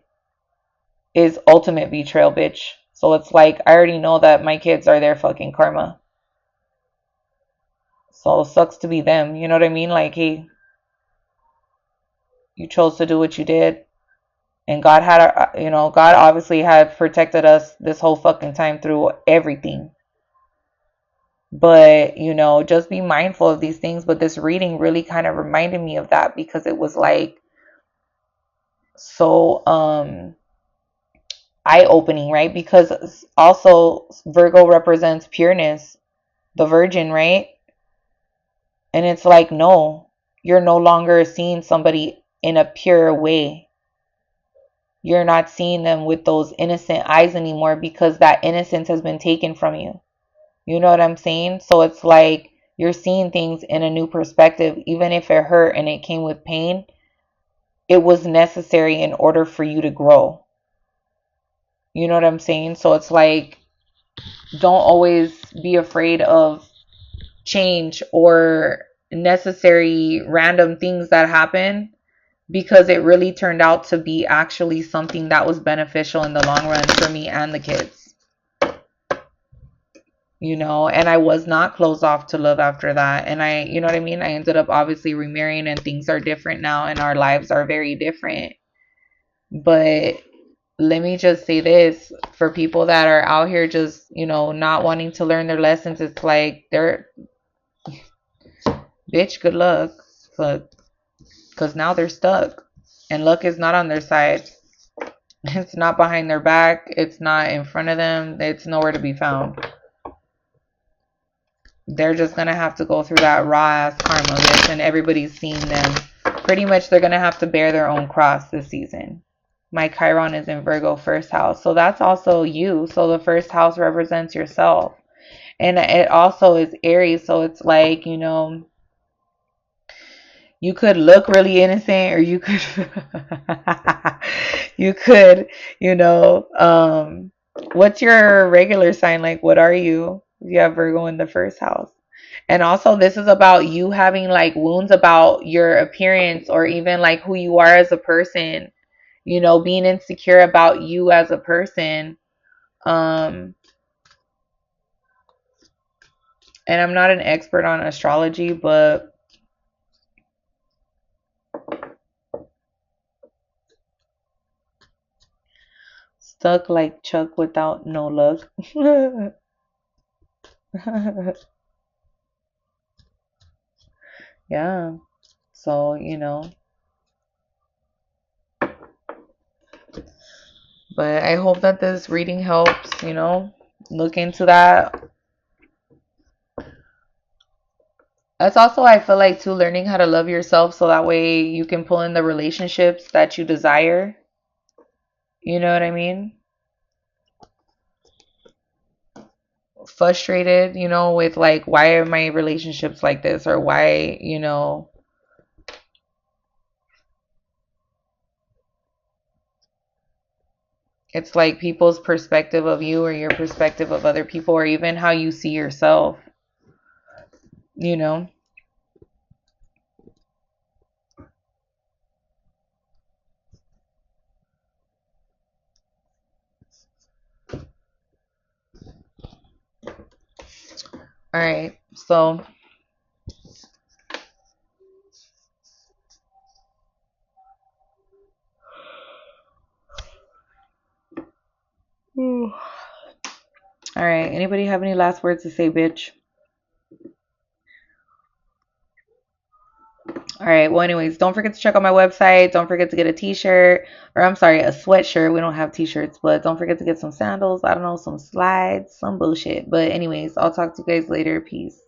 is ultimate betrayal, bitch. So it's like, I already know that my kids are their fucking karma. So it sucks to be them. You know what I mean? Like, hey, you chose to do what you did. And God had, God obviously had protected us this whole fucking time through everything. But, just be mindful of these things. But this reading really kind of reminded me of that, because it was like so eye-opening, right? Because also Virgo represents pureness, the virgin, right? And it's like, no, you're no longer seeing somebody in a pure way. You're not seeing them with those innocent eyes anymore, because that innocence has been taken from you. You know what I'm saying? So it's like, you're seeing things in a new perspective. Even if it hurt and it came with pain, it was necessary in order for you to grow. You know what I'm saying? So it's like, don't always be afraid of change or necessary random things that happen, because it really turned out to be actually something that was beneficial in the long run for me and the kids. And I was not closed off to love after that. And you know what I mean? I ended up obviously remarrying, and things are different now, and our lives are very different. But let me just say this, for people that are out here just, not wanting to learn their lessons, it's like, bitch, good luck. Because now they're stuck. And luck is not on their side. It's not behind their back. It's not in front of them. It's nowhere to be found. They're just going to have to go through that raw ass karma, bitch. And everybody's seeing them. Pretty much they're going to have to bear their own cross this season. My Chiron is in Virgo first house. So that's also you. So the first house represents yourself. And it also is Aries. So it's like, you could look really innocent, or you could you could, what's your regular sign like? What are you? You have Virgo in the first house. And also, this is about you having like wounds about your appearance, or even like who you are as a person, being insecure about you as a person. And I'm not an expert on astrology, but stuck like Chuck without no luck. Yeah. So, but I hope that this reading helps, look into that. That's also, I feel like, too, learning how to love yourself, so that way you can pull in the relationships that you desire. You know what I mean? Frustrated, with like, why are my relationships like this? Or why, it's like people's perspective of you, or your perspective of other people, or even how you see yourself, you know? All right. So, all right. Anybody have any last words to say, bitch? All right. Well, anyways, don't forget to check out my website. Don't forget to get a t-shirt, or I'm sorry, a sweatshirt. We don't have t-shirts, but don't forget to get some sandals. I don't know, some slides, some bullshit. But anyways, I'll talk to you guys later. Peace.